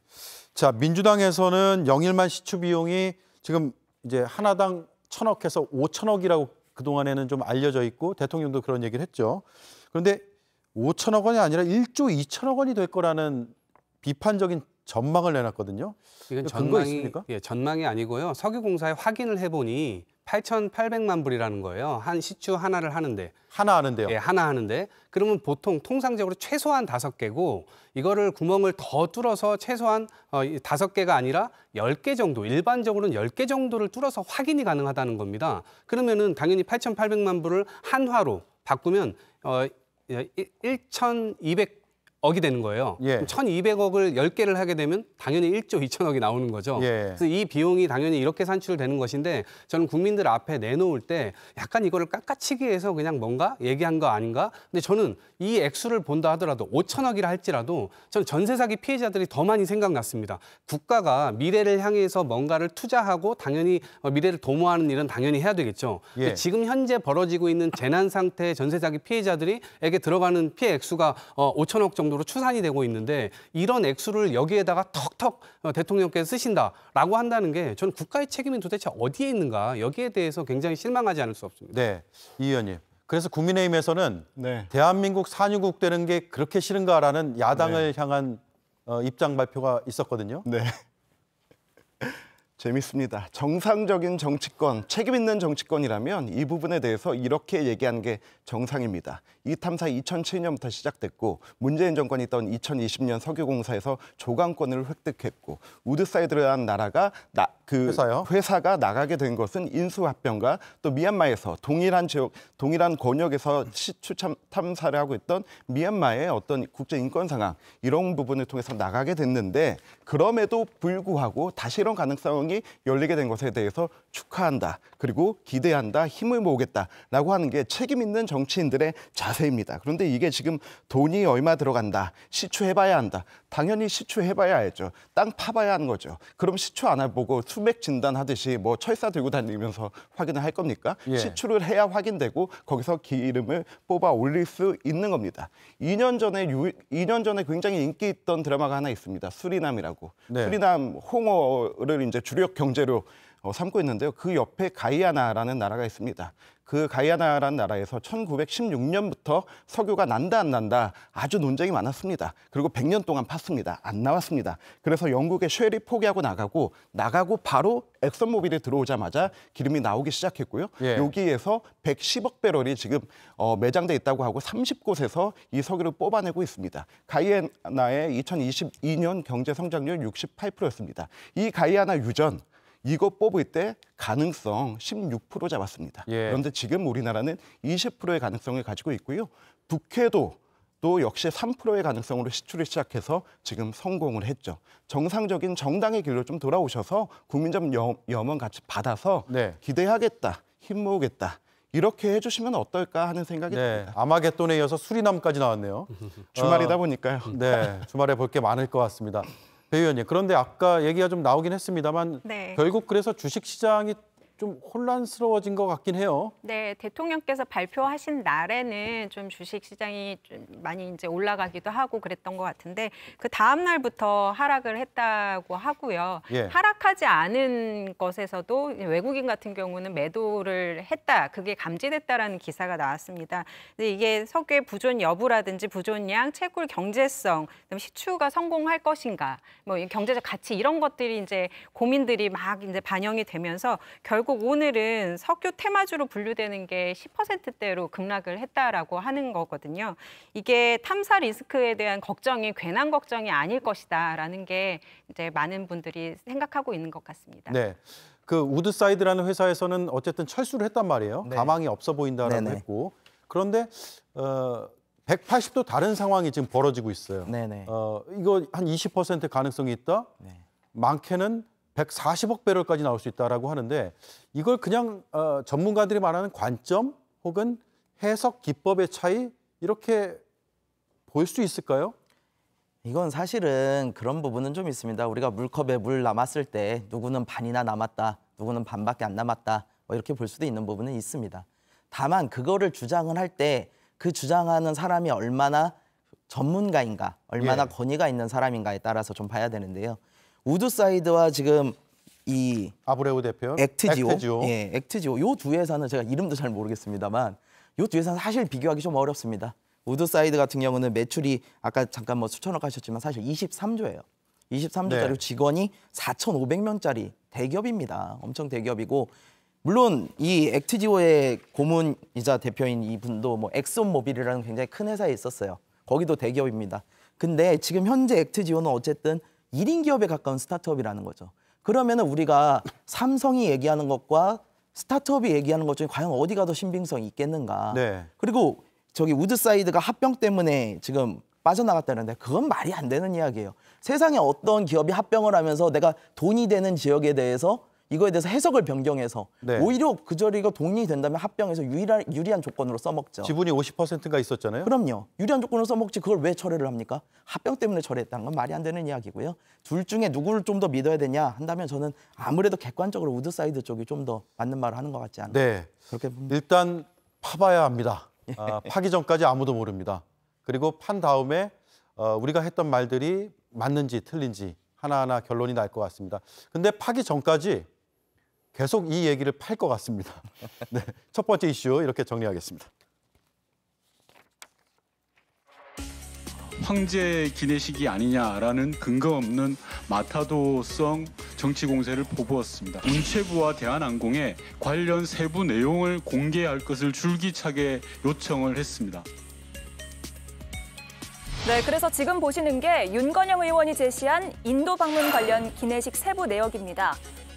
자, 민주당에서는 영일만 시추 비용이 지금 이제 하나당 1,000억에서 5,000억이라고 그동안에는 좀 알려져 있고 대통령도 그런 얘기를 했죠. 그런데 5,000억 원이 아니라 1조 2천억 원이 될 거라는 비판적인 전망을 내놨거든요. 이건 근거 있습니까? 전망이 아니고요. 석유공사에 확인을 해보니 8,800만 불이라는 거예요. 한 시추 하나를 하는데. 하나 하는데요? 예, 하나 하는데. 그러면 보통 통상적으로 최소한 5개고 이거를 구멍을 더 뚫어서 최소한 5개가 아니라 10개 정도, 일반적으로는 10개 정도를 뚫어서 확인이 가능하다는 겁니다. 그러면은 당연히 8,800만 불을 한화로 바꾸면 1,200억이 되는 거예요. 1,200억을 10개를 하게 되면 당연히 1조 2천억이 나오는 거죠. 그래서 이 비용이 당연히 이렇게 산출되는 것인데 저는 국민들 앞에 내놓을 때 약간 이거를 깎아치기 위해서 그냥 뭔가 얘기한 거 아닌가? 근데 저는 이 액수를 본다 하더라도 5천억이라 할지라도 저는 전세 사기 피해자들이 더 많이 생각났습니다. 국가가 미래를 향해서 뭔가를 투자하고 당연히 미래를 도모하는 일은 당연히 해야 되겠죠. 근데 지금 현재 벌어지고 있는 재난 상태의 전세 사기 피해자들에게 들어가는 피해 액수가 5천억 정도로 추산이 되고 있는데 이런 액수를 여기에다가 턱턱 대통령께서 쓰신다라고 한다는 게 저는 국가의 책임이 도대체 어디에 있는가 여기에 대해서 굉장히 실망하지 않을 수 없습니다. 네, 이 의원님. 그래서 국민의힘에서는 대한민국 산유국 되는 게 그렇게 싫은가라는 야당을 향한 입장 발표가 있었거든요. 재밌습니다. 정상적인 정치권, 책임 있는 정치권이라면 이 부분에 대해서 이렇게 얘기하는 게 정상입니다. 이 탐사 2007년부터 시작됐고 문재인 정권이 있던 2020년 석유공사에서 조강권을 획득했고 우드사이드라는 나라가 회사가 나가게 된 것은 인수합병과 또 미얀마에서 동일한 지역, 동일한 권역에서 시추 탐사를 하고 있던 미얀마의 어떤 국제 인권 상황 이런 부분을 통해서 나가게 됐는데 그럼에도 불구하고 다시 이런 가능성이 열리게 된 것에 대해서 축하한다. 그리고 기대한다. 힘을 모으겠다라고 하는 게 책임 있는 정치인들의 자세입니다. 그런데 이게 지금 돈이 얼마 들어간다. 시추해봐야 한다. 당연히 시추해봐야 알죠. 땅 파봐야 하는 거죠. 그럼 시추 안 해보고 수맥 진단하듯이 뭐 철사 들고 다니면서 확인을 할 겁니까? 예. 시추를 해야 확인되고 거기서 기름을 뽑아 올릴 수 있는 겁니다. 2년 전에 굉장히 인기 있던 드라마가 하나 있습니다. 수리남이라고. 네. 수리남 홍어를 이제 주력 경제로 삼고 있는데요. 그 옆에 가이아나라는 나라가 있습니다. 그 가이아나라는 나라에서 1916년부터 석유가 난다 안 난다 아주 논쟁이 많았습니다. 그리고 100년 동안 팠습니다. 안 나왔습니다. 그래서 영국의 쉘이 포기하고 나가고 바로 엑선모빌이 들어오자마자 기름이 나오기 시작했고요. 예. 여기에서 110억 배럴이 지금 매장돼 있다고 하고 30곳에서 이 석유를 뽑아내고 있습니다. 가이아나의 2022년 경제 성장률 68%였습니다. 이 가이아나 유전 이거 뽑을 때 가능성 16% 잡았습니다. 예. 그런데 지금 우리나라는 20%의 가능성을 가지고 있고요. 북해도 또 역시 3%의 가능성으로 시추를 시작해서 지금 성공을 했죠. 정상적인 정당의 길로 좀 돌아오셔서 국민적 염원 같이 받아서 네. 기대하겠다, 힘 모으겠다. 이렇게 해주시면 어떨까 하는 생각이 듭니다. 아마겟돈에 이어서 수리남까지 나왔네요. 주말이다 보니까요. 네, 주말에 볼 게 많을 것 같습니다. 배 의원님, 그런데 아까 얘기가 좀 나오긴 했습니다만 네. 결국 그래서 주식시장이 좀 혼란스러워진 것 같긴 해요. 네, 대통령께서 발표하신 날에는 좀 주식 시장이 좀 많이 이제 올라가기도 하고 그랬던 것 같은데 그 다음 날부터 하락을 했다고 하고요. 예. 하락하지 않은 것에서도 외국인 같은 경우는 매도를 했다, 그게 감지됐다라는 기사가 나왔습니다. 근데 이게 석유의 부존 여부라든지 부존량, 채굴 경제성, 그다음에 시추가 성공할 것인가, 뭐 경제적 가치 이런 것들이 이제 고민들이 막 이제 반영이 되면서 결국 오늘은 석유 테마주로 분류되는 게 10%대로 급락을 했다라고 하는 거거든요. 이게 탐사 리스크에 대한 걱정이 괜한 걱정이 아닐 것이다라는 게 이제 많은 분들이 생각하고 있는 것 같습니다. 네, 그 우드사이드라는 회사에서는 어쨌든 철수를 했단 말이에요. 네. 가망이 없어 보인다라고 네네. 했고, 그런데 180도 다른 상황이 지금 벌어지고 있어요. 네네. 이거 한 20% 가능성이 있다. 네. 많게는 140억 배럴까지 나올 수 있다라고 하는데 이걸 그냥 전문가들이 말하는 관점 혹은 해석 기법의 차이 이렇게 볼 수 있을까요? 이건 사실은 그런 부분은 좀 있습니다. 우리가 물컵에 물 남았을 때 누구는 반이나 남았다, 누구는 반밖에 안 남았다, 뭐 이렇게 볼 수도 있는 부분은 있습니다. 다만 그거를 주장을 할 때 그 주장하는 사람이 얼마나 전문가인가, 얼마나 예. 권위가 있는 사람인가에 따라서 좀 봐야 되는데요. 우드사이드와 지금 이 아브레우 대표, 액트지오. 예, 액트지오. 요 두 회사는 제가 이름도 잘 모르겠습니다만 요 두 회사는 사실 비교하기 좀 어렵습니다. 우드사이드 같은 경우는 매출이 아까 잠깐 뭐 수천억 하셨지만 사실 23조예요. 23조짜리 네. 직원이 4,500명짜리 대기업입니다. 엄청 대기업이고 물론 이 액트지오의 고문이자 대표인 이분도 뭐 엑슨모빌이라는 굉장히 큰 회사에 있었어요. 거기도 대기업입니다. 근데 지금 현재 액트지오는 어쨌든 1인 기업에 가까운 스타트업이라는 거죠. 그러면은 우리가 삼성이 얘기하는 것과 스타트업이 얘기하는 것 중에 과연 어디가 더 신빙성이 있겠는가. 네. 그리고 저기 우드사이드가 합병 때문에 지금 빠져나갔다는데 그건 말이 안 되는 이야기예요. 세상에 어떤 기업이 합병을 하면서 내가 돈이 되는 지역에 대해서 이거에 대해서 해석을 변경해서 네. 오히려 그 자리가 돈이 된다면 합병해서 유리한 조건으로 써먹죠. 지분이 50%가 있었잖아요. 그럼요. 유리한 조건으로 써먹지 그걸 왜 철회를 합니까? 합병 때문에 철회했다는 건 말이 안 되는 이야기고요. 둘 중에 누구를 좀 더 믿어야 되냐 한다면 저는 아무래도 객관적으로 우드사이드 쪽이 좀 더 맞는 말을 하는 것 같지 않나. 네. 그렇게 봅니다. 일단 파봐야 합니다. 파기 전까지 아무도 모릅니다. 그리고 판 다음에 우리가 했던 말들이 맞는지 틀린지 하나하나 결론이 날 것 같습니다. 근데 파기 전까지 계속 이 얘기를 팔 것 같습니다. 네, 첫 번째 이슈 이렇게 정리하겠습니다. 황제 기내식이 아니냐라는 근거 없는 마타도성 정치 공세를 포부었습니다. 문체부와 대한항공에 관련 세부 내용을 공개할 것을 줄기차게 요청을 했습니다. 네, 그래서 지금 보시는 게 윤건영 의원이 제시한 인도 방문 관련 기내식 세부 내역입니다.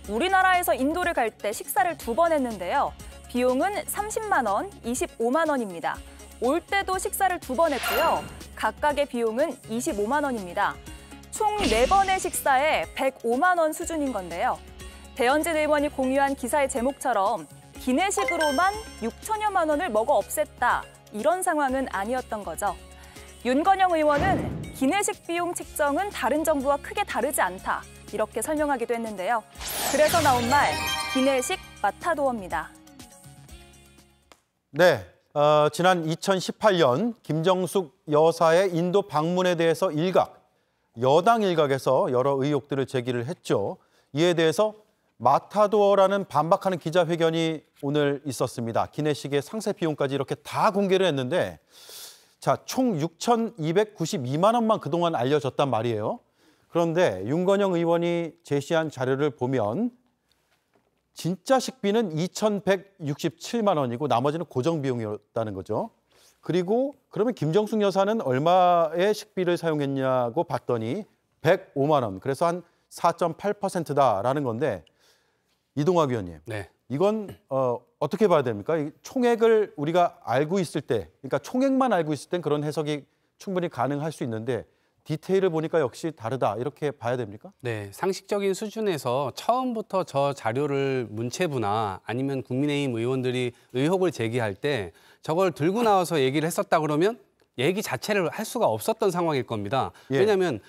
우리나라에서 인도를 갈 때 식사를 2번 했는데요. 비용은 30만 원, 25만 원입니다. 올 때도 식사를 2번 했고요. 각각의 비용은 25만 원입니다. 총 4번의 식사에 105만 원 수준인 건데요. 배현진 의원이 공유한 기사의 제목처럼 기내식으로만 6천여만 원을 먹어 없앴다. 이런 상황은 아니었던 거죠. 윤건영 의원은 기내식 비용 책정은 다른 정부와 크게 다르지 않다. 이렇게 설명하기도 했는데요. 그래서 나온 말, 기내식 마타도어입니다. 네, 지난 2018년 김정숙 여사의 인도 방문에 대해서 여당 일각에서 여러 의혹들을 제기를 했죠. 이에 대해서 마타도어라는 반박하는 기자회견이 오늘 있었습니다. 기내식의 상세 비용까지 이렇게 다 공개를 했는데 자, 총 6,292만 원만 그동안 알려졌단 말이에요. 그런데 윤건영 의원이 제시한 자료를 보면 진짜 식비는 2,167만 원이고 나머지는 고정 비용이었다는 거죠. 그리고 그러면 김정숙 여사는 얼마의 식비를 사용했냐고 봤더니 105만 원. 그래서 한 4.8%다라는 건데 이동학 위원님. 네. 이건 어떻게 봐야 됩니까? 이 총액을 우리가 알고 있을 때, 그러니까 총액만 알고 있을 땐 그런 해석이 충분히 가능할 수 있는데 디테일을 보니까 역시 다르다 이렇게 봐야 됩니까? 네, 상식적인 수준에서 처음부터 저 자료를 문체부나 아니면 국민의힘 의원들이 의혹을 제기할 때 저걸 들고 나와서 얘기를 했었다 그러면 얘기 자체를 할 수가 없었던 상황일 겁니다. 예. 왜냐하면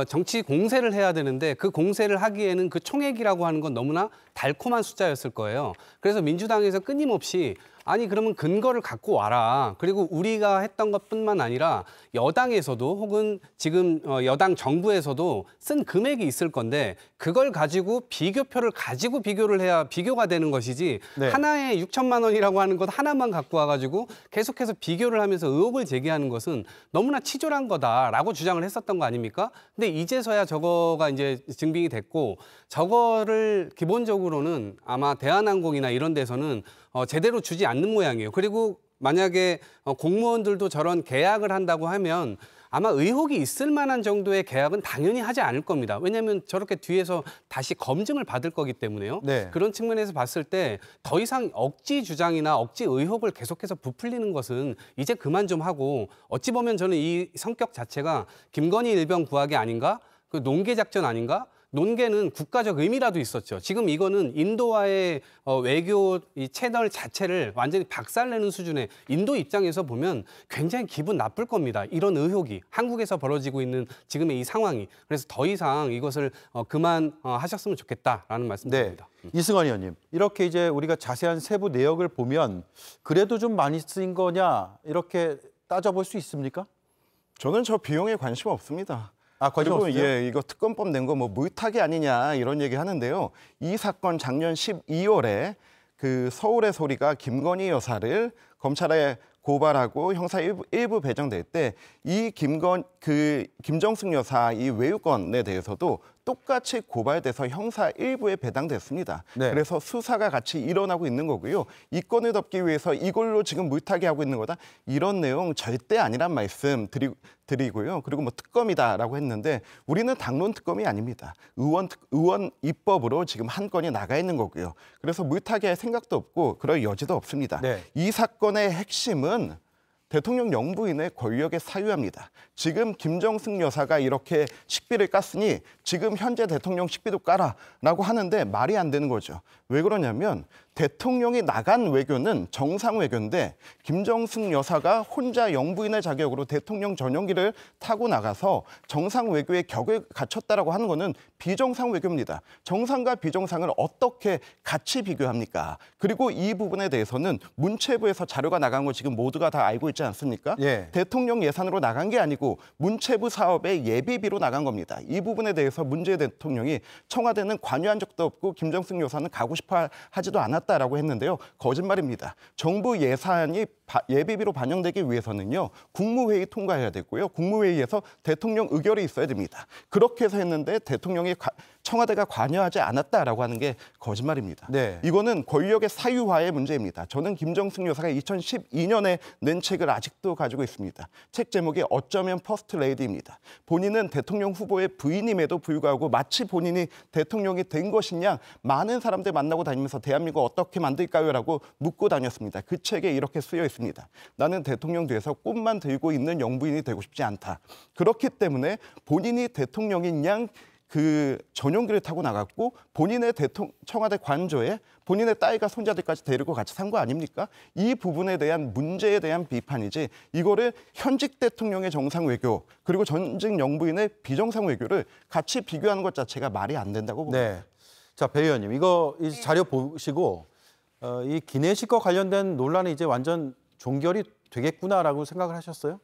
정치 공세를 해야 되는데 그 공세를 하기에는 그 총액이라고 하는 건 너무나 달콤한 숫자였을 거예요. 그래서 민주당에서 끊임없이 아니 그러면 근거를 갖고 와라. 그리고 우리가 했던 것뿐만 아니라 여당에서도 혹은 지금 여당 정부에서도 쓴 금액이 있을 건데 그걸 가지고 비교표를 가지고 비교를 해야 비교가 되는 것이지 네. 하나에 6천만 원이라고 하는 것 하나만 갖고 와가지고 계속해서 비교를 하면서 의혹을 제기하는 것은 너무나 치졸한 거다라고 주장을 했었던 거 아닙니까? 근데 이제서야 저거가 이제 증빙이 됐고 저거를 기본적으로는 아마 대한항공이나 이런 데서는 제대로 주지 않는 모양이에요. 그리고 만약에 공무원들도 저런 계약을 한다고 하면 아마 의혹이 있을 만한 정도의 계약은 당연히 하지 않을 겁니다. 왜냐하면 저렇게 뒤에서 다시 검증을 받을 거기 때문에요. 네. 그런 측면에서 봤을 때 더 이상 억지 주장이나 억지 의혹을 계속해서 부풀리는 것은 이제 그만 좀 하고 어찌 보면 저는 이 성격 자체가 김건희 일병 구하기 아닌가? 그 논계 작전 아닌가? 논계는 국가적 의미라도 있었죠. 지금 이거는 인도와의 외교 이 채널 자체를 완전히 박살내는 수준의 인도 입장에서 보면 굉장히 기분 나쁠 겁니다. 이런 의혹이 한국에서 벌어지고 있는 지금의 이 상황이. 그래서 더 이상 이것을 그만 하셨으면 좋겠다라는 말씀드립니다. 네. 이승환 의원님, 이렇게 이제 우리가 자세한 세부 내역을 보면 그래도 좀 많이 쓰인 거냐 이렇게 따져볼 수 있습니까? 저는 저 비용에 관심 없습니다. 관심 그리고 없어요? 예, 이거 특검법 낸 거 뭐 물타기 아니냐 이런 얘기 하는데요. 이 사건 작년 12월에 그 서울의 소리가 김건희 여사를 검찰에 고발하고 형사 일부 배정될 때 이 김정숙 여사 이 외유권에 대해서도 똑같이 고발돼서 형사 일부에 배당됐습니다. 네. 그래서 수사가 같이 일어나고 있는 거고요. 이 건을 덮기 위해서 이걸로 지금 물타기 하고 있는 거다. 이런 내용 절대 아니란 말씀 드리고요. 그리고 뭐 특검이다라고 했는데 우리는 당론 특검이 아닙니다. 의원 입법으로 지금 한 건이 나가 있는 거고요. 그래서 물타기 할 생각도 없고 그럴 여지도 없습니다. 네. 이 사건의 핵심은 대통령 영부인의 권력에 사유합니다. 지금 김정숙 여사가 이렇게 식비를 깠으니 지금 현재 대통령 식비도 까라라고 하는데 말이 안 되는 거죠. 왜 그러냐면 대통령이 나간 외교는 정상 외교인데 김정숙 여사가 혼자 영부인의 자격으로 대통령 전용기를 타고 나가서 정상 외교의 격을 갖췄다라고 하는 거는 비정상 외교입니다. 정상과 비정상을 어떻게 같이 비교합니까? 그리고 이 부분에 대해서는 문체부에서 자료가 나간 거 지금 모두가 다 알고 있지 않습니까? 예. 대통령 예산으로 나간 게 아니고 문체부 사업의 예비비로 나간 겁니다. 이 부분에 대해서 문재인 대통령이 청와대는 관여한 적도 없고 김정숙 여사는 가고 싶어 하지도 않았다. 않았다라고 했는데요. 거짓말입니다. 정부 예산이 예비비로 반영되기 위해서는요. 국무회의 통과해야 되고요. 국무회의에서 대통령 의결이 있어야 됩니다. 그렇게 해서 했는데 대통령이 청와대가 관여하지 않았다라고 하는 게 거짓말입니다. 네. 이거는 권력의 사유화의 문제입니다. 저는 김정숙 여사가 2012년에 낸 책을 아직도 가지고 있습니다. 책 제목이 어쩌면 퍼스트 레이디입니다. 본인은 대통령 후보의 부인임에도 불구하고 마치 본인이 대통령이 된 것이냐 많은 사람들 만나고 다니면서 대한민국 어떻게 만들까요? 라고 묻고 다녔습니다. 그 책에 이렇게 쓰여 있습니다. 나는 대통령 뒤에서 꽃만 들고 있는 영부인이 되고 싶지 않다. 그렇기 때문에 본인이 대통령인 양 그 전용기를 타고 나갔고 본인의 청와대 관저에 본인의 딸과 손자들까지 데리고 같이 산 거 아닙니까? 이 부분에 대한 문제에 대한 비판이지 이거를 현직 대통령의 정상 외교 그리고 전직 영부인의 비정상 외교를 같이 비교하는 것 자체가 말이 안 된다고 봅니다. 네. 자, 배 의원님, 이거 이 자료 보시고 이 기내식과 관련된 논란이 이제 완전 종결이 되겠구나라고 생각을 하셨어요?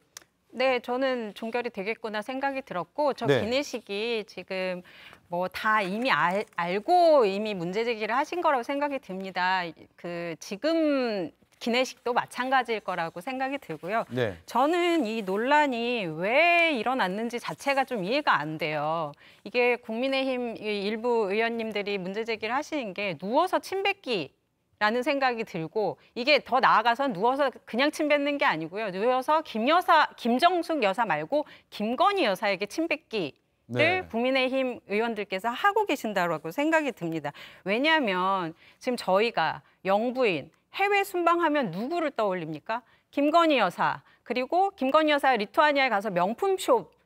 네, 저는 종결이 되겠구나 생각이 들었고 저 네. 기내식이 지금 뭐 다 이미 알고 이미 문제 제기를 하신 거라고 생각이 듭니다. 그 지금 기내식도 마찬가지일 거라고 생각이 들고요. 네. 저는 이 논란이 왜 일어났는지 자체가 좀 이해가 안 돼요. 이게 국민의힘 일부 의원님들이 문제 제기를 하시는 게 누워서 침 뱉기 라는 생각이 들고 이게 더 나아가서 누워서 그냥 침 뱉는 게 아니고요. 누워서 김정숙 여사 말고 김건희 여사에게 침 뱉기를 네. 국민의힘 의원들께서 하고 계신다고 생각이 듭니다. 왜냐하면 지금 저희가 영부인 해외 순방하면 누구를 떠올립니까? 김건희 여사 그리고 김건희 여사 리투아니아에 가서 명품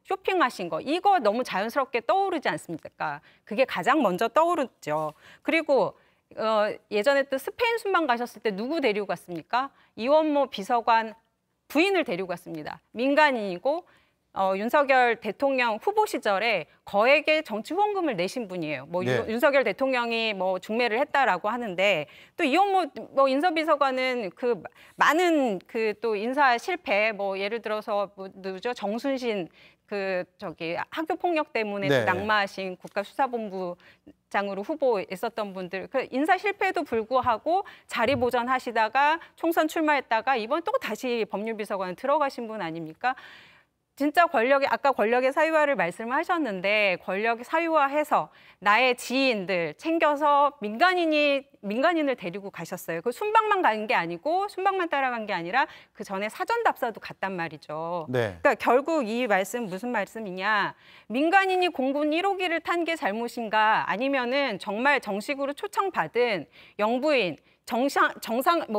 쇼핑하신 거 이거 너무 자연스럽게 떠오르지 않습니까? 그게 가장 먼저 떠오르죠. 그리고 예전에 또 스페인 순방 가셨을 때 누구 데리고 갔습니까? 이원모 비서관 부인을 데리고 갔습니다. 민간인이고 윤석열 대통령 후보 시절에 거액의 정치 후원금을 내신 분이에요. 뭐 네. 윤석열 대통령이 뭐 중매를 했다라고 하는데 또 이원모 인서비서관은 그 많은 그 또 인사 실패 뭐 예를 들어서 뭐 누구죠? 정순신 그 학교 폭력 때문에 네. 낙마하신 국가수사본부장으로 후보했었던 분들 그 인사 실패에도 불구하고 자리 보전하시다가 총선 출마했다가 이번 또 다시 법률비서관 들어가신 분 아닙니까? 진짜 아까 권력의 사유화를 말씀하셨는데 권력의 사유화해서 나의 지인들 챙겨서 민간인을 데리고 가셨어요. 그 순방만 간 게 아니고 순방만 따라간 게 아니라 그 전에 사전 답사도 갔단 말이죠. 네. 그러니까 결국 이 말씀 무슨 말씀이냐? 민간인이 공군 1호기를 탄 게 잘못인가? 아니면은 정말 정식으로 초청받은 영부인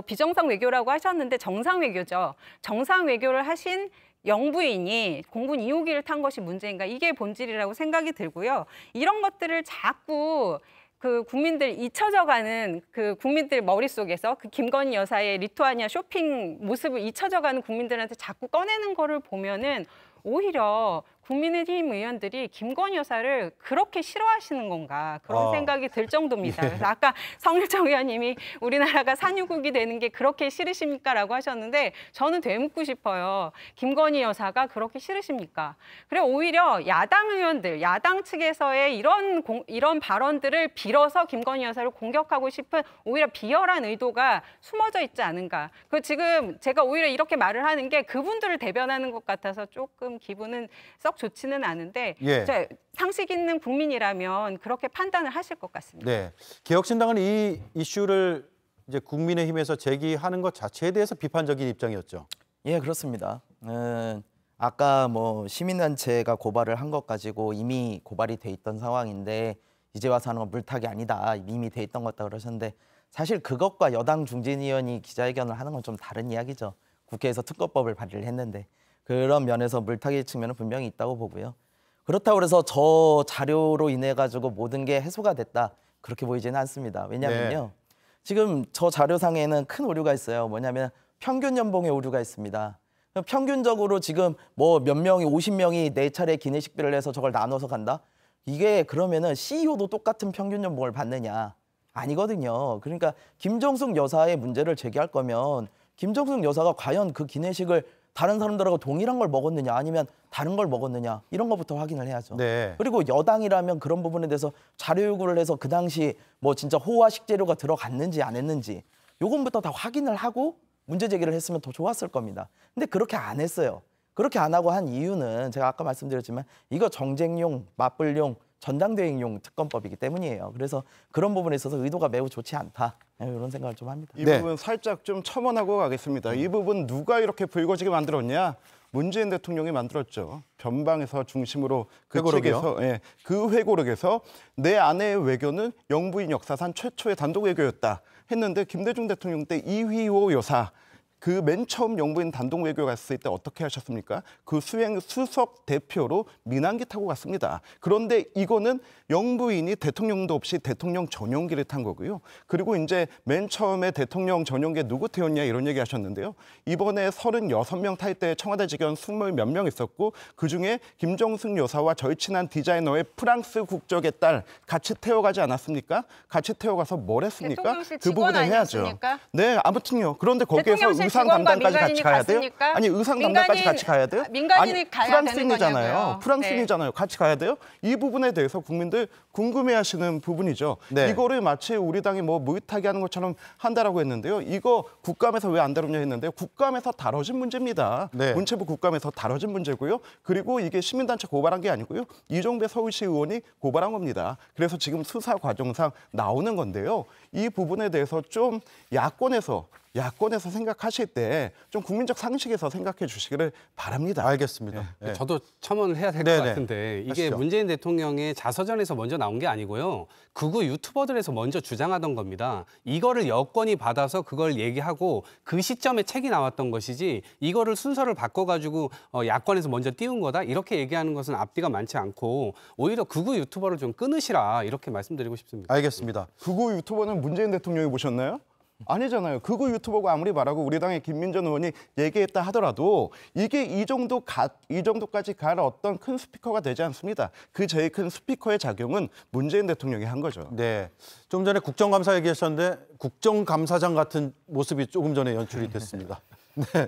비정상 외교라고 하셨는데 정상 외교죠. 정상 외교를 하신 영부인이 공군 2호기를 탄 것이 문제인가 이게 본질이라고 생각이 들고요. 이런 것들을 자꾸 그 국민들 잊혀져가는 그 국민들 머릿속에서 그 김건희 여사의 리투아니아 쇼핑 모습을 잊혀져가는 국민들한테 자꾸 꺼내는 거를 보면은 오히려 국민의힘 의원들이 김건희 여사를 그렇게 싫어하시는 건가 그런 생각이 들 정도입니다. 예. 그래서 아까 성일정 의원님이 우리나라가 산유국이 되는 게 그렇게 싫으십니까? 라고 하셨는데 저는 되묻고 싶어요. 김건희 여사가 그렇게 싫으십니까? 그래 오히려 야당 의원들, 야당 측에서의 이런 발언들을 빌어서 김건희 여사를 공격하고 싶은 오히려 비열한 의도가 숨어져 있지 않은가. 지금 제가 오히려 이렇게 말을 하는 게 그분들을 대변하는 것 같아서 조금 기분은 썩 좋지는 않은데 예. 상식 있는 국민이라면 그렇게 판단을 하실 것 같습니다. 네, 개혁신당은 이 이슈를 이제 국민의힘에서 제기하는 것 자체에 대해서 비판적인 입장이었죠. 예, 그렇습니다. 아까 뭐 시민단체가 고발을 한 것 가지고 이미 고발이 돼 있던 상황인데 이제 와서 하는 건 물타기 아니다. 이미 돼 있던 것다 그러셨는데 사실 그것과 여당 중진 의원이 기자회견을 하는 건 좀 다른 이야기죠. 국회에서 특검법을 발의를 했는데 그런 면에서 물타기 측면은 분명히 있다고 보고요. 그렇다고 해서 저 자료로 인해 가지고 모든 게 해소가 됐다. 그렇게 보이지는 않습니다. 왜냐면요. 지금 저 자료상에는 큰 오류가 있어요. 뭐냐면 평균 연봉의 오류가 있습니다. 평균적으로 지금 뭐 몇 명이 50명이 네 차례 기내식비를 해서 저걸 나눠서 간다? 이게 그러면은 CEO도 똑같은 평균 연봉을 받느냐? 아니거든요. 그러니까 김정숙 여사의 문제를 제기할 거면 김정숙 여사가 과연 그 기내식을 다른 사람들하고 동일한 걸 먹었느냐 아니면 다른 걸 먹었느냐 이런 것부터 확인을 해야죠. 네. 그리고 여당이라면 그런 부분에 대해서 자료 요구를 해서 그 당시 뭐 진짜 호화 식재료가 들어갔는지 안 했는지 요건부터 다 확인을 하고 문제 제기를 했으면 더 좋았을 겁니다. 근데 그렇게 안 했어요. 그렇게 안 하고 한 이유는 제가 아까 말씀드렸지만 이거 정쟁용, 맞불용, 전당대행용 특검법이기 때문이에요. 그래서 그런 부분에 있어서 의도가 매우 좋지 않다. 이런 생각을 좀 합니다. 이 부분 살짝 좀 첨언하고 가겠습니다. 이 부분 누가 이렇게 불거지게 만들었냐? 문재인 대통령이 만들었죠. 변방에서 중심으로 그 책에서 그 회고록에서 내 아내의 외교는 영부인 역사상 최초의 단독 외교였다 했는데 김대중 대통령 때 이휘호 여사 그 맨 처음 영부인 단독 외교 갔을 때 어떻게 하셨습니까? 그 수행 수석 대표로 민항기 타고 갔습니다. 그런데 이거는 영부인이 대통령도 없이 대통령 전용기를 탄 거고요. 그리고 이제 맨 처음에 대통령 전용기에 누구 태웠냐 이런 얘기 하셨는데요. 이번에 36명 탈 때 청와대 직원 20 몇 명 있었고 그중에 김정숙 여사와 절친한 디자이너의 프랑스 국적의 딸 같이 태워가지 않았습니까? 같이 태워가서 뭘 했습니까? 그 부분을 해야죠. 네, 아무튼요. 그런데 거기에서 의상 담당까지 같이 가야 돼요? 아니 의상 담당까지 같이 가야 돼요? 민간인이 가야 되는 거냐고요. 프랑스인이잖아요. 같이 가야 돼요? 이 부분에 대해서 국민들 궁금해하시는 부분이죠. 네. 이거를 마치 우리 당이 뭐 무의타기 하는 것처럼 한다라고 했는데요. 이거 국감에서 왜 안 다루냐 했는데요. 국감에서 다뤄진 문제입니다. 네. 문체부 국감에서 다뤄진 문제고요. 그리고 이게 시민단체 고발한 게 아니고요. 이종배 서울시 의원이 고발한 겁니다. 그래서 지금 수사 과정상 나오는 건데요. 이 부분에 대해서 좀 야권에서 생각하실 때 좀 국민적 상식에서 생각해 주시기를 바랍니다. 알겠습니다. 네. 저도 첨언을 해야 될 것 같은데 이게 하시죠. 문재인 대통령의 자서전에서 먼저 나온 게 아니고요. 극우 유튜버들에서 먼저 주장하던 겁니다. 이거를 여권이 받아서 그걸 얘기하고 그 시점에 책이 나왔던 것이지 이거를 순서를 바꿔가지고 야권에서 먼저 띄운 거다 이렇게 얘기하는 것은 앞뒤가 많지 않고 오히려 극우 유튜버를 좀 끊으시라 이렇게 말씀드리고 싶습니다. 알겠습니다. 극우 유튜버는 문재인 대통령이 보셨나요? 아니잖아요. 극우 유튜버가 아무리 말하고 우리 당의 김민전 의원이 얘기했다 하더라도 이게 이 정도까지 갈 어떤 큰 스피커가 되지 않습니다. 그 제일 큰 스피커의 작용은 문재인 대통령이 한 거죠. 네. 좀 전에 국정감사 얘기하셨는데 국정감사장 같은 모습이 조금 전에 연출이 됐습니다. 네.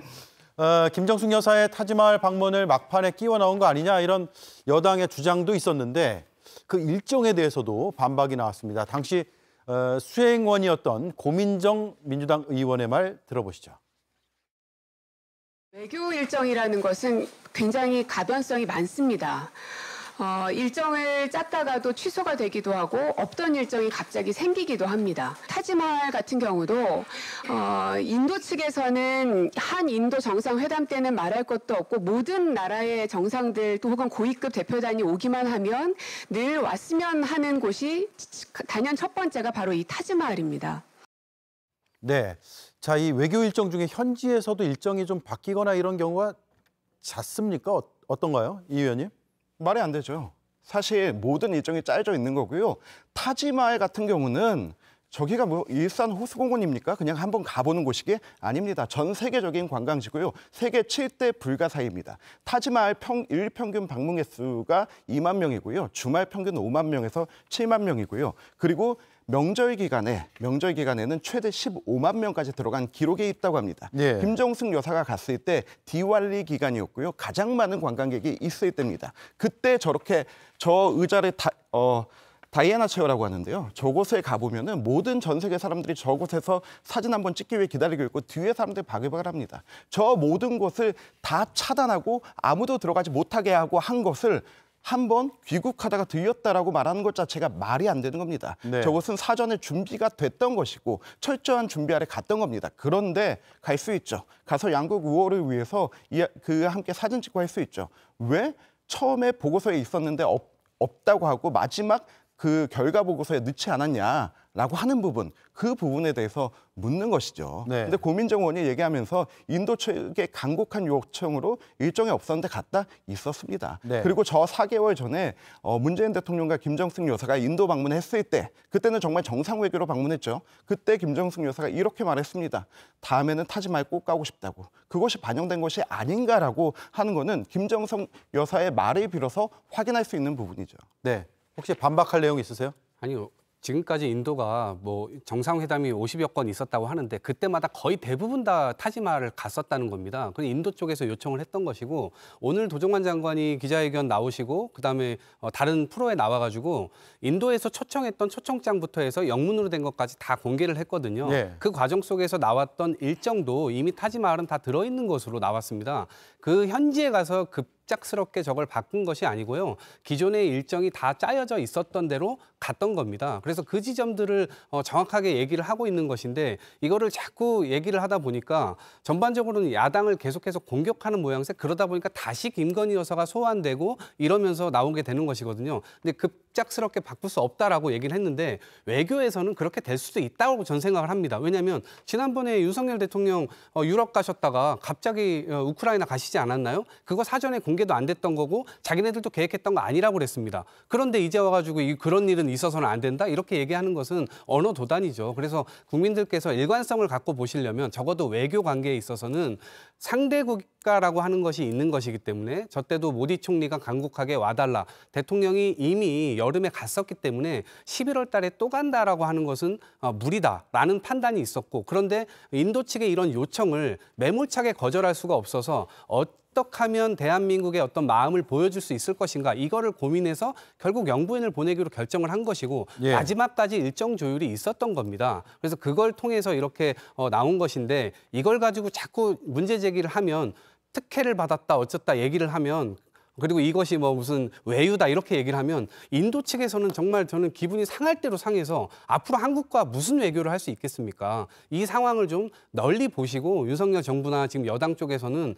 김정숙 여사의 타지마할 방문을 막판에 끼워 넣은 거 아니냐 이런 여당의 주장도 있었는데 그 일정에 대해서도 반박이 나왔습니다. 당시 수행원이었던 고민정 민주당 의원의 말 들어보시죠. 외교 일정이라는 것은 굉장히 가변성이 많습니다. 일정을 짰다가도 취소가 되기도 하고 없던 일정이 갑자기 생기기도 합니다. 타지마할 같은 경우도 인도 측에서는 한 인도 정상회담 때는 말할 것도 없고 모든 나라의 정상들 또 혹은 고위급 대표단이 오기만 하면 늘 왔으면 하는 곳이 단연 첫 번째가 바로 이 타지마할입니다. 네. 자, 이 외교 일정 중에 현지에서도 일정이 좀 바뀌거나 이런 경우가 잦습니까? 어떤가요? 이 의원님? 말이 안 되죠. 사실 모든 일정이 짜여져 있는 거고요. 타지마할 같은 경우는 저기가 뭐 일산 호수공원입니까? 그냥 한번 가보는 곳이게 아닙니다. 전 세계적인 관광지고요. 세계 7대 불가사의입니다. 타지마할 일평균 방문 횟수가 2만 명이고요. 주말 평균 5만 명에서 7만 명이고요. 그리고 명절 기간에는 최대 15만 명까지 들어간 기록에 있다고 합니다. 네. 김정숙 여사가 갔을 때 디왈리 기간이었고요. 가장 많은 관광객이 있을 때입니다. 그때 저렇게 저 의자를 다이애나 체어라고 하는데요. 저곳에 가보면은 모든 전 세계 사람들이 저곳에서 사진 한번 찍기 위해 기다리고 있고 뒤에 사람들이 바글바글합니다. 저 모든 곳을 다 차단하고 아무도 들어가지 못하게 하고 한 것을 한번 귀국하다가 들렸다라고 말하는 것 자체가 말이 안 되는 겁니다. 네. 저것은 사전에 준비가 됐던 것이고 철저한 준비 아래 갔던 겁니다. 그런데 갈 수 있죠. 가서 양국 우호를 위해서 함께 사진 찍고 할 수 있죠. 왜? 처음에 보고서에 있었는데 없다고 하고 마지막 그 결과 보고서에 넣지 않았냐라고 하는 부분, 그 부분에 대해서 묻는 것이죠. 그런데 고민정 의원이 얘기하면서 인도 측의 간곡한 요청으로 일정이 없었는데 갔다 있었습니다. 네. 그리고 저 4개월 전에 문재인 대통령과 김정숙 여사가 인도 방문했을 때 그때는 정말 정상 외교로 방문했죠. 그때 김정숙 여사가 이렇게 말했습니다. 다음에는 타지마할 꼭 가고 싶다고. 그것이 반영된 것이 아닌가라고 하는 거는 김정숙 여사의 말을 빌어서 확인할 수 있는 부분이죠. 네. 혹시 반박할 내용 있으세요? 아니요. 지금까지 인도가 뭐 정상회담이 50여 건 있었다고 하는데 그때마다 거의 대부분 다 타지마할을 갔었다는 겁니다. 그래서 인도 쪽에서 요청을 했던 것이고 오늘 도종환 장관이 기자회견 나오시고 그다음에 다른 프로에 나와가지고 인도에서 초청했던 초청장부터 해서 영문으로 된 것까지 다 공개를 했거든요. 네. 그 과정 속에서 나왔던 일정도 이미 타지마할은 다 들어있는 것으로 나왔습니다. 그 현지에 가서 급작스럽게 저걸 바꾼 것이 아니고요. 기존의 일정이 다 짜여져 있었던 대로 갔던 겁니다. 그래서 그 지점들을 정확하게 얘기를 하고 있는 것인데 이거를 자꾸 얘기를 하다 보니까 전반적으로는 야당을 계속해서 공격하는 모양새 그러다 보니까 다시 김건희 여사가 소환되고 이러면서 나오게 되는 것이거든요. 근데 급작스럽게 바꿀 수 없다라고 얘기를 했는데 외교에서는 그렇게 될 수도 있다고 전 생각을 합니다. 왜냐하면 지난번에 윤석열 대통령 유럽 가셨다가 갑자기 우크라이나 가시지 않았나요? 그거 사전에 공개도 안 됐던 거고 자기네들도 계획했던 거 아니라고 그랬습니다. 그런데 이제 와가지고 그런 일은 있어서는 안 된다? 이렇게 얘기하는 것은 언어 도단이죠. 그래서 국민들께서 일관성을 갖고 보시려면 적어도 외교 관계에 있어서는 상대 국가라고 하는 것이 있는 것이기 때문에 저 때도 모디 총리가 강국하게 와달라. 대통령이 이미 여름에 갔었기 때문에 11월 달에 또 간다라고 하는 것은 무리다라는 판단이 있었고 그런데 인도 측의 이런 요청을 매몰차게 거절할 수가 없어서 어떻게 하면 대한민국의 어떤 마음을 보여줄 수 있을 것인가 이거를 고민해서 결국 영부인을 보내기로 결정을 한 것이고 예. 마지막까지 일정 조율이 있었던 겁니다. 그래서 그걸 통해서 이렇게 나온 것인데 이걸 가지고 자꾸 문제 제기를 하면 특혜를 받았다 어쨌다 얘기를 하면 그리고 이것이 뭐 무슨 외유다 이렇게 얘기를 하면 인도 측에서는 정말 저는 기분이 상할 대로 상해서 앞으로 한국과 무슨 외교를 할 수 있겠습니까? 이 상황을 좀 널리 보시고 윤석열 정부나 지금 여당 쪽에서는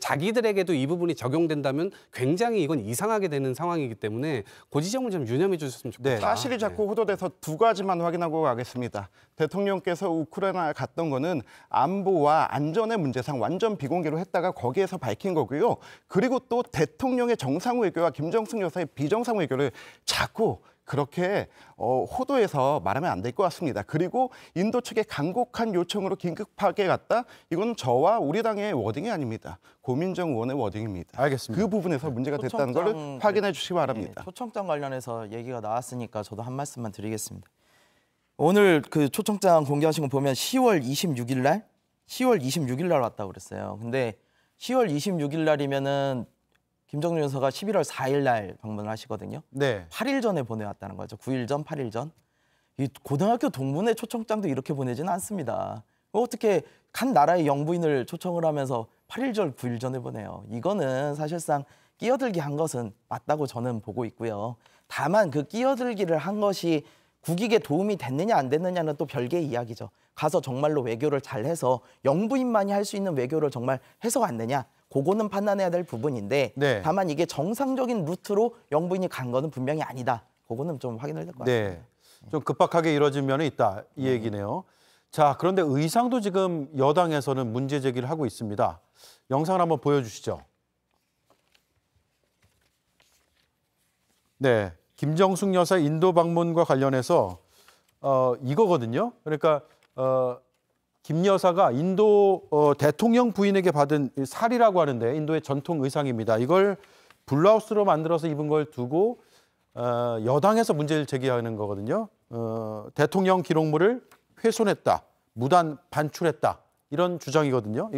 자기들에게도 이 부분이 적용된다면 굉장히 이건 이상하게 되는 상황이기 때문에 그 지점을 좀 유념해 주셨으면 좋겠습니다. 네. 사실이 자꾸 호도돼서 두 가지만 확인하고 가겠습니다. 대통령께서 우크라이나에 갔던 거는 안보와 안전의 문제상 완전 비공개로 했다가 거기에서 밝힌 거고요. 그리고 또 대통령의 정상 외교와 김정숙 여사의 비정상 외교를 자꾸 그렇게 호도해서 말하면 안 될 것 같습니다. 그리고 인도 측의 간곡한 요청으로 긴급하게 갔다? 이건 저와 우리 당의 워딩이 아닙니다. 고민정 의원의 워딩입니다. 알겠습니다. 그 부분에서 문제가 됐다는 걸 확인해 주시기 바랍니다. 네, 초청장 관련해서 얘기가 나왔으니까 저도 한 말씀만 드리겠습니다. 오늘 그 초청장 공개하신 거 보면 10월 26일 날 왔다고 그랬어요. 근데 10월 26일 날이면은 김정은 여사가 11월 4일 날 방문을 하시거든요. 네. 8일 전에 보내왔다는 거죠. 9일 전, 8일 전. 이 고등학교 동문회 초청장도 이렇게 보내지는 않습니다. 어떻게 한 나라의 영부인을 초청을 하면서 8일 전, 9일 전에 보내요. 이거는 사실상 끼어들기 한 것은 맞다고 저는 보고 있고요. 다만 그 끼어들기를 한 것이 국익에 도움이 됐느냐 안 됐느냐는 또 별개의 이야기죠. 가서 정말로 외교를 잘해서 영부인만이 할 수 있는 외교를 정말 해서 갔느냐. 그거는 판단해야 될 부분인데 네. 다만 이게 정상적인 루트로 영부인이 간 거는 분명히 아니다. 그거는 좀 확인해야 될 것 같습니다. 네. 좀 급박하게 이뤄진 면이 있다. 이 얘기네요. 자, 그런데 의상도 지금 여당에서는 문제 제기를 하고 있습니다. 영상을 한번 보여주시죠. 네, 김정숙 여사 인도 방문과 관련해서 이거거든요. 그러니까 김 여사가 인도 대통령 부인에게 받은 살이라고 하는데 인도의 전통 의상입니다. 이걸 블라우스로 만들어서 입은 걸 두고 여당에서 문제를 제기하는 거거든요. 대통령 기록물을 훼손했다, 무단 반출했다 이런 주장이거든요.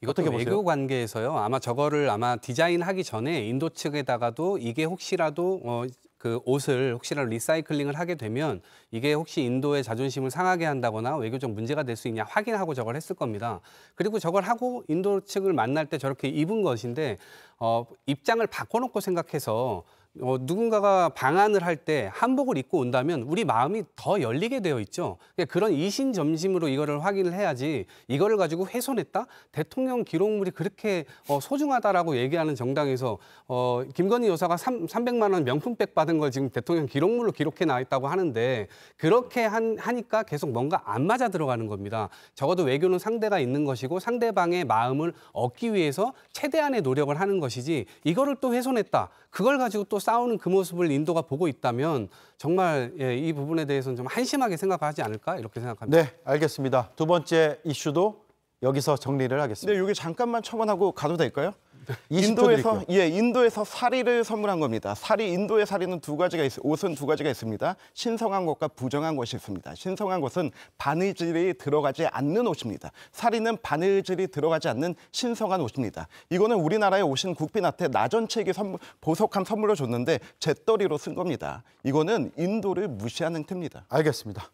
이것도 외교 관계에서요. 아마 저거를 디자인하기 전에 인도 측에다가도 이게 혹시라도 그 옷을 혹시라도 리사이클링을 하게 되면 이게 혹시 인도의 자존심을 상하게 한다거나 외교적 문제가 될 수 있냐 확인하고 저걸 했을 겁니다. 그리고 저걸 하고 인도 측을 만날 때 저렇게 입은 것인데 입장을 바꿔놓고 생각해서 누군가가 방한을 할 때 한복을 입고 온다면 우리 마음이 더 열리게 되어 있죠. 그런 이신점심으로 이거를 확인을 해야지 이거를 가지고 훼손했다? 대통령 기록물이 그렇게 소중하다라고 얘기하는 정당에서 김건희 여사가 300만 원 명품백 받은 걸 지금 대통령 기록물로 기록해 나와 있다고 하는데 그렇게 하니까 계속 뭔가 안 맞아 들어가는 겁니다. 적어도 외교는 상대가 있는 것이고 상대방의 마음을 얻기 위해서 최대한의 노력을 하는 것이지 이거를 또 훼손했다. 그걸 가지고 또 싸우는 그 모습을 인도가 보고 있다면 정말 이 부분에 대해서는 좀 한심하게 생각하지 않을까 이렇게 생각합니다. 네, 알겠습니다. 두 번째 이슈도 여기서 정리를 하겠습니다. 네, 여기 잠깐만 첨언하고 가도 될까요? 인도에서 사리를 선물한 겁니다. 인도의 사리는 옷은 두 가지가 있습니다. 신성한 것과 부정한 것이 있습니다. 신성한 것은 바느질이 들어가지 않는 옷입니다. 사리는 바느질이 들어가지 않는 신성한 옷입니다. 이거는 우리나라에 오신 국빈한테 나전책이 보석함 선물로 줬는데 잿더리로 쓴 겁니다. 이거는 인도를 무시한 행태입니다. 알겠습니다.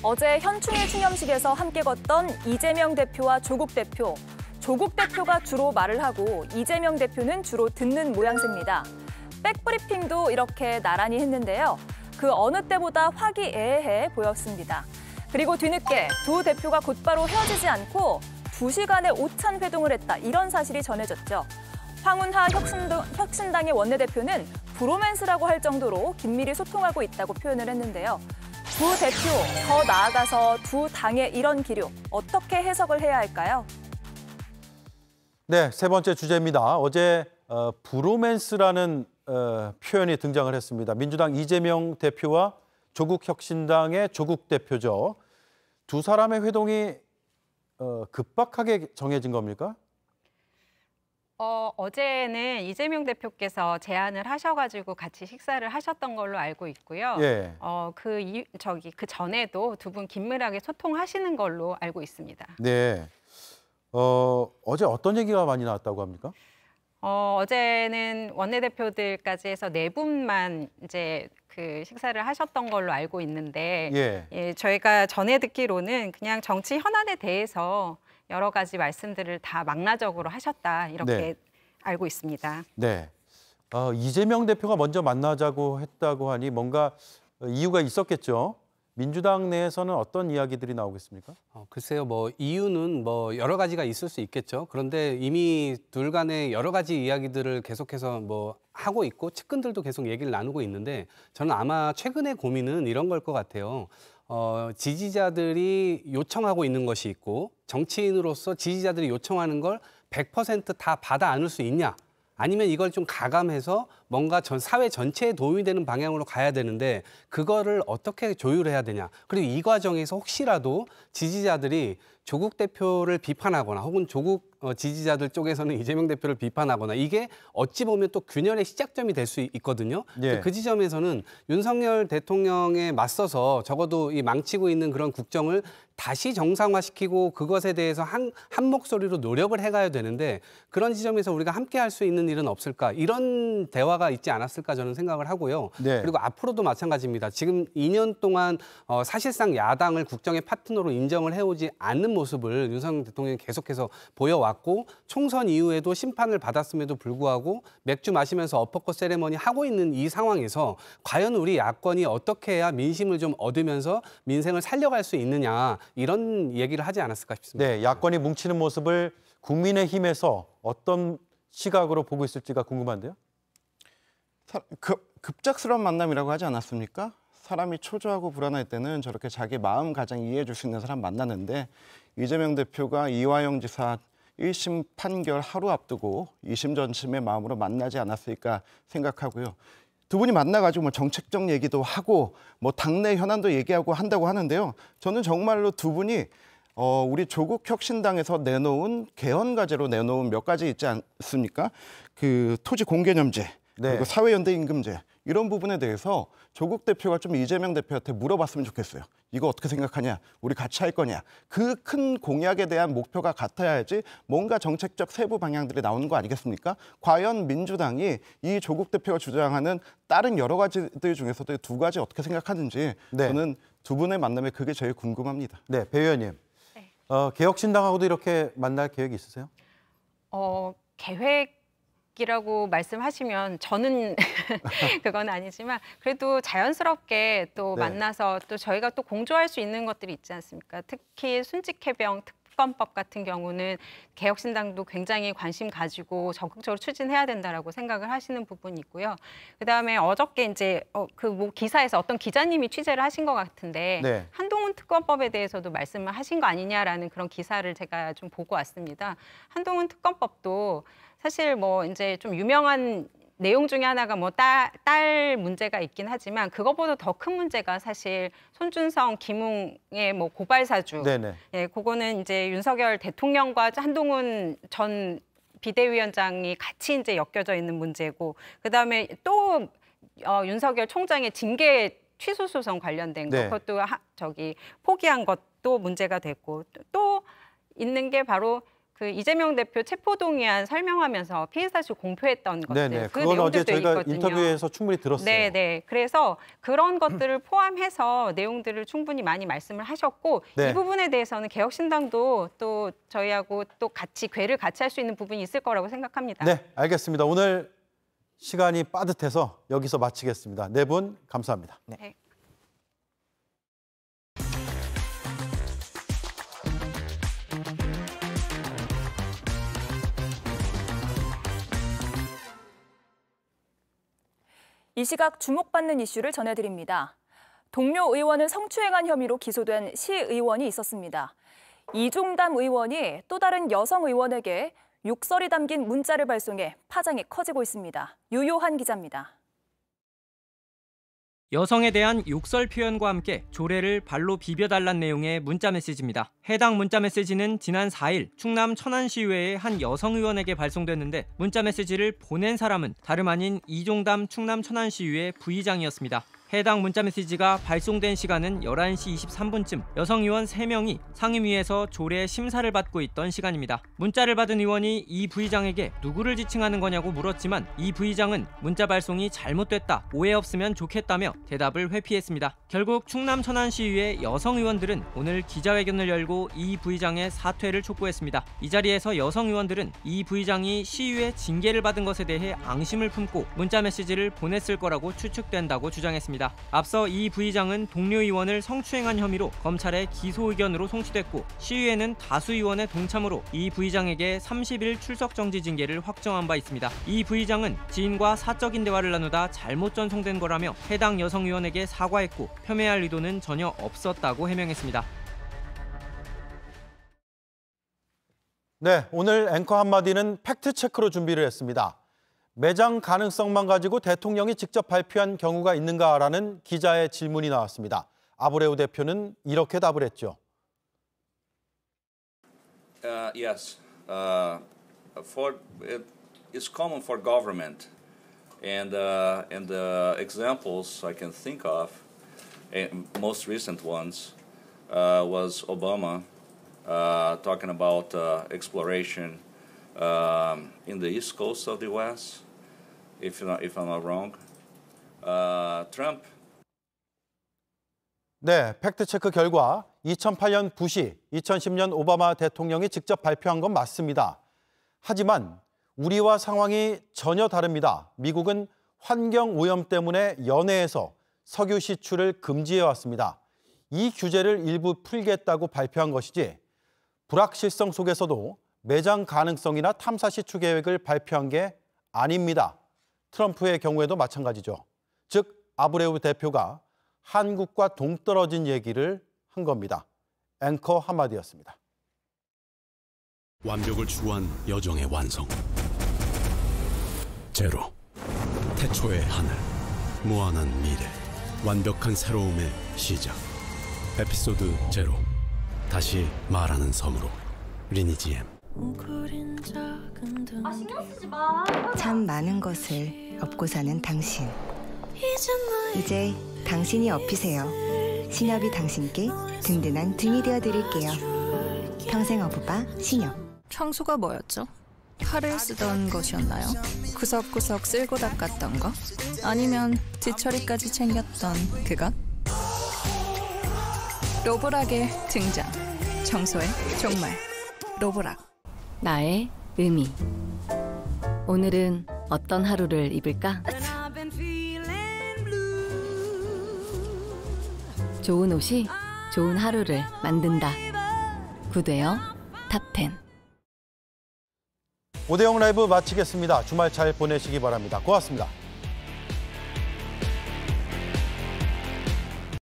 어제 현충일 추념식에서 함께 걷던 이재명 대표와 조국 대표. 조국 대표가 주로 말을 하고 이재명 대표는 주로 듣는 모양새입니다. 백브리핑도 이렇게 나란히 했는데요. 그 어느 때보다 화기애애해 보였습니다. 그리고 뒤늦게 두 대표가 곧바로 헤어지지 않고 2시간의 오찬 회동을 했다. 이런 사실이 전해졌죠. 황운하 혁신당의 원내대표는 브로맨스라고 할 정도로 긴밀히 소통하고 있다고 표현을 했는데요. 두 대표, 더 나아가서 두 당의 이런 기류, 어떻게 해석을 해야 할까요? 네, 세 번째 주제입니다. 어제 브로맨스라는 표현이 등장을 했습니다. 민주당 이재명 대표와 조국혁신당의 조국 대표죠. 두 사람의 회동이 급박하게 정해진 겁니까? 어제는 이재명 대표께서 제안을 하셔가지고 같이 식사를 하셨던 걸로 알고 있고요. 예. 그 전에도 두 분 긴밀하게 소통하시는 걸로 알고 있습니다. 네. 어제 어떤 얘기가 많이 나왔다고 합니까? 어제는 원내대표들까지 해서 4분만 이제 그 식사를 하셨던 걸로 알고 있는데, 저희가 전해 듣기로는 그냥 정치 현안에 대해서 여러 가지 말씀들을 다 망라적으로 하셨다 이렇게 알고 있습니다. 네. 이재명 대표가 먼저 만나자고 했다고 하니 뭔가 이유가 있었겠죠. 민주당 내에서는 어떤 이야기들이 나오겠습니까? 글쎄요, 이유는 여러 가지가 있을 수 있겠죠. 그런데 이미 둘 간의 여러 가지 이야기들을 계속해서 하고 있고 측근들도 계속 얘기를 나누고 있는데 저는 아마 최근의 고민은 이런 걸 것 같아요. 지지자들이 요청하고 있는 것이 있고 정치인으로서 지지자들이 요청하는 걸 100% 다 받아 안을 수 있냐? 아니면 이걸 좀 가감해서 뭔가 사회 전체에 도움이 되는 방향으로 가야 되는데 그거를 어떻게 조율해야 되냐. 그리고 이 과정에서 혹시라도 지지자들이 조국 대표를 비판하거나 혹은 조국 지지자들 쪽에서는 이재명 대표를 비판하거나 이게 어찌 보면 또 균열의 시작점이 될 수 있거든요. 그 지점에서는 윤석열 대통령에 맞서서 적어도 이 망치고 있는 그런 국정을 다시 정상화시키고 그것에 대해서 한 목소리로 노력을 해가야 되는데 그런 지점에서 우리가 함께 할 수 있는 일은 없을까? 이런 대화가 있지 않았을까 저는 생각을 하고요. 그리고 앞으로도 마찬가지입니다. 지금 2년 동안 사실상 야당을 국정의 파트너로 인정을 해오지 않는 모습을 윤석열 대통령이 계속해서 보여왔고 총선 이후에도 심판을 받았음에도 불구하고 맥주 마시면서 어퍼컷 세레머니 하고 있는 이 상황에서 과연 우리 야권이 어떻게 해야 민심을 좀 얻으면서 민생을 살려갈 수 있느냐 이런 얘기를 하지 않았을까 싶습니다. 네, 야권이 뭉치는 모습을 국민의힘에서 어떤 시각으로 보고 있을지가 궁금한데요. 급작스러운 만남이라고 하지 않았습니까? 사람이 초조하고 불안할 때는 저렇게 자기 마음 가장 이해해 줄 수 있는 사람 만나는데 이재명 대표가 이화영 지사 1심 판결 하루 앞두고 2심 전심의 마음으로 만나지 않았을까 생각하고요. 두 분이 만나가지고 정책적 얘기도 하고 당내 현안도 얘기하고 한다고 하는데요. 저는 정말로 두 분이 우리 조국 혁신당에서 내놓은 개헌 과제로 내놓은 몇 가지 있지 않습니까? 그 토지 공개념제 그리고 사회연대 임금제 이런 부분에 대해서 조국 대표가 좀 이재명 대표한테 물어봤으면 좋겠어요. 이거 어떻게 생각하냐? 우리 같이 할 거냐? 그 큰 공약에 대한 목표가 같아야지 뭔가 정책적 세부 방향들이 나오는 거 아니겠습니까? 과연 민주당이 이 조국 대표가 주장하는 다른 여러 가지들 중에서도 두 가지 어떻게 생각하는지 저는 두 분의 만남에 그게 제일 궁금합니다. 네, 배 의원님. 개혁신당하고도 이렇게 만날 계획이 있으세요? 계획이라고 말씀하시면 저는 그건 아니지만 그래도 자연스럽게 또 만나서 또 저희가 또 공조할 수 있는 것들이 있지 않습니까? 특히 순직해병 특검법 같은 경우는 개혁신당도 굉장히 관심 가지고 적극적으로 추진해야 된다라고 생각을 하시는 부분이 있고요. 그다음에 어저께 이제 기사에서 어떤 기자님이 취재를 하신 것 같은데 한동훈 특검법에 대해서도 말씀을 하신 거 아니냐라는 그런 기사를 제가 좀 보고 왔습니다. 한동훈 특검법도 사실 이제 좀 유명한 내용 중에 하나가 뭐 딸 문제가 있긴 하지만 그것보다 더 큰 문제가 사실 손준성, 김웅의 뭐 고발 사주. 네네. 예, 그거는 이제 윤석열 대통령과 한동훈 전 비대위원장이 같이 이제 엮여져 있는 문제고, 그다음에 또 윤석열 총장의 징계 취소 소송 관련된 것, 그것도 포기한 것도 문제가 됐고, 또 있는 게 바로 그 이재명 대표 체포동의안 설명하면서 피의 사실 공표했던 것들. 네네. 그건 어제 저희가 있거든요. 인터뷰에서 충분히 들었어요. 네네. 그래서 그런 것들을 포함해서 내용들을 충분히 많이 말씀을 하셨고, 이 부분에 대해서는 개혁신당도 또 저희하고 또 같이 궤를 같이 할 수 있는 부분이 있을 거라고 생각합니다. 네, 알겠습니다. 오늘 시간이 빠듯해서 여기서 마치겠습니다. 네 분 감사합니다. 네. 이 시각 주목받는 이슈를 전해드립니다. 동료 의원을 성추행한 혐의로 기소된 시의원이 있었습니다. 이종담 의원이 또 다른 여성 의원에게 욕설이 담긴 문자를 발송해 파장이 커지고 있습니다. 유요한 기자입니다. 여성에 대한 욕설 표현과 함께 조례를 발로 비벼달란 내용의 문자 메시지입니다. 해당 문자 메시지는 지난 4일 충남 천안시의회의 한 여성 의원에게 발송됐는데, 문자 메시지를 보낸 사람은 다름 아닌 이종담 충남 천안시의회 부의장이었습니다. 해당 문자 메시지가 발송된 시간은 11시 23분쯤 여성 의원 3명이 상임위에서 조례 심사를 받고 있던 시간입니다. 문자를 받은 의원이 이 부의장에게 누구를 지칭하는 거냐고 물었지만 이 부의장은 문자 발송이 잘못됐다, 오해 없으면 좋겠다며 대답을 회피했습니다. 결국 충남 천안시의회 여성 의원들은 오늘 기자회견을 열고 이 부의장의 사퇴를 촉구했습니다. 이 자리에서 여성 의원들은 이 부의장이 시의회 징계를 받은 것에 대해 앙심을 품고 문자 메시지를 보냈을 거라고 추측된다고 주장했습니다. 앞서 이 부의장은 동료 의원을 성추행한 혐의로 검찰에 기소 의견으로 송치됐고, 시의회는 다수 의원의 동참으로 이 부의장에게 30일 출석 정지 징계를 확정한 바 있습니다. 이 부의장은 지인과 사적인 대화를 나누다 잘못 전송된 거라며 해당 여성 의원에게 사과했고 폄훼할 의도는 전혀 없었다고 해명했습니다. 네, 오늘 앵커 한마디는 팩트체크로 준비를 했습니다. 매장 가능성만 가지고 대통령이 직접 발표한 경우가 있는가라는 기자의 질문이 나왔습니다. 아브레우 대표는 이렇게 답을 했죠. Yes, it's common for government, and the examples I can think of, most recent ones, was Obama talking about exploration in the east coast of the U.S. If I'm not wrong, Trump. 네, 팩트체크 결과 2008년 부시, 2010년 오바마 대통령이 직접 발표한 건 맞습니다. 하지만 우리와 상황이 전혀 다릅니다. 미국은 환경 오염 때문에 연해에서 석유 시출을 금지해왔습니다. 이 규제를 일부 풀겠다고 발표한 것이지, 불확실성 속에서도 매장 가능성이나 탐사 시추 계획을 발표한 게 아닙니다. 트럼프의 경우에도 마찬가지죠. 즉, 아브레우 대표가 한국과 동떨어진 얘기를 한 겁니다. 앵커 한마디였습니다. 완벽을 추구한 여정의 완성. 제로. 태초의 하늘. 무한한 미래. 완벽한 새로움의 시작. 에피소드 제로. 다시 말하는 섬으로. 리니지 M. 신경 쓰지 마. 참 많은 것을 업고 사는 당신. 이제 당신이 업히세요. 신협이 당신께 든든한 등이 되어드릴게요. 평생 어부바 신협. 청소가 뭐였죠? 칼을 쓰던 것이었나요? 구석구석 쓸고 닦았던 거? 아니면 뒤처리까지 챙겼던 그것? 로보락의 등장. 청소의 종말. 로보락. 나의 의미. 오늘은 어떤 하루를 입을까? 좋은 옷이 좋은 하루를 만든다. 구대여 탑10. 오대영 라이브 마치겠습니다. 주말 잘 보내시기 바랍니다. 고맙습니다.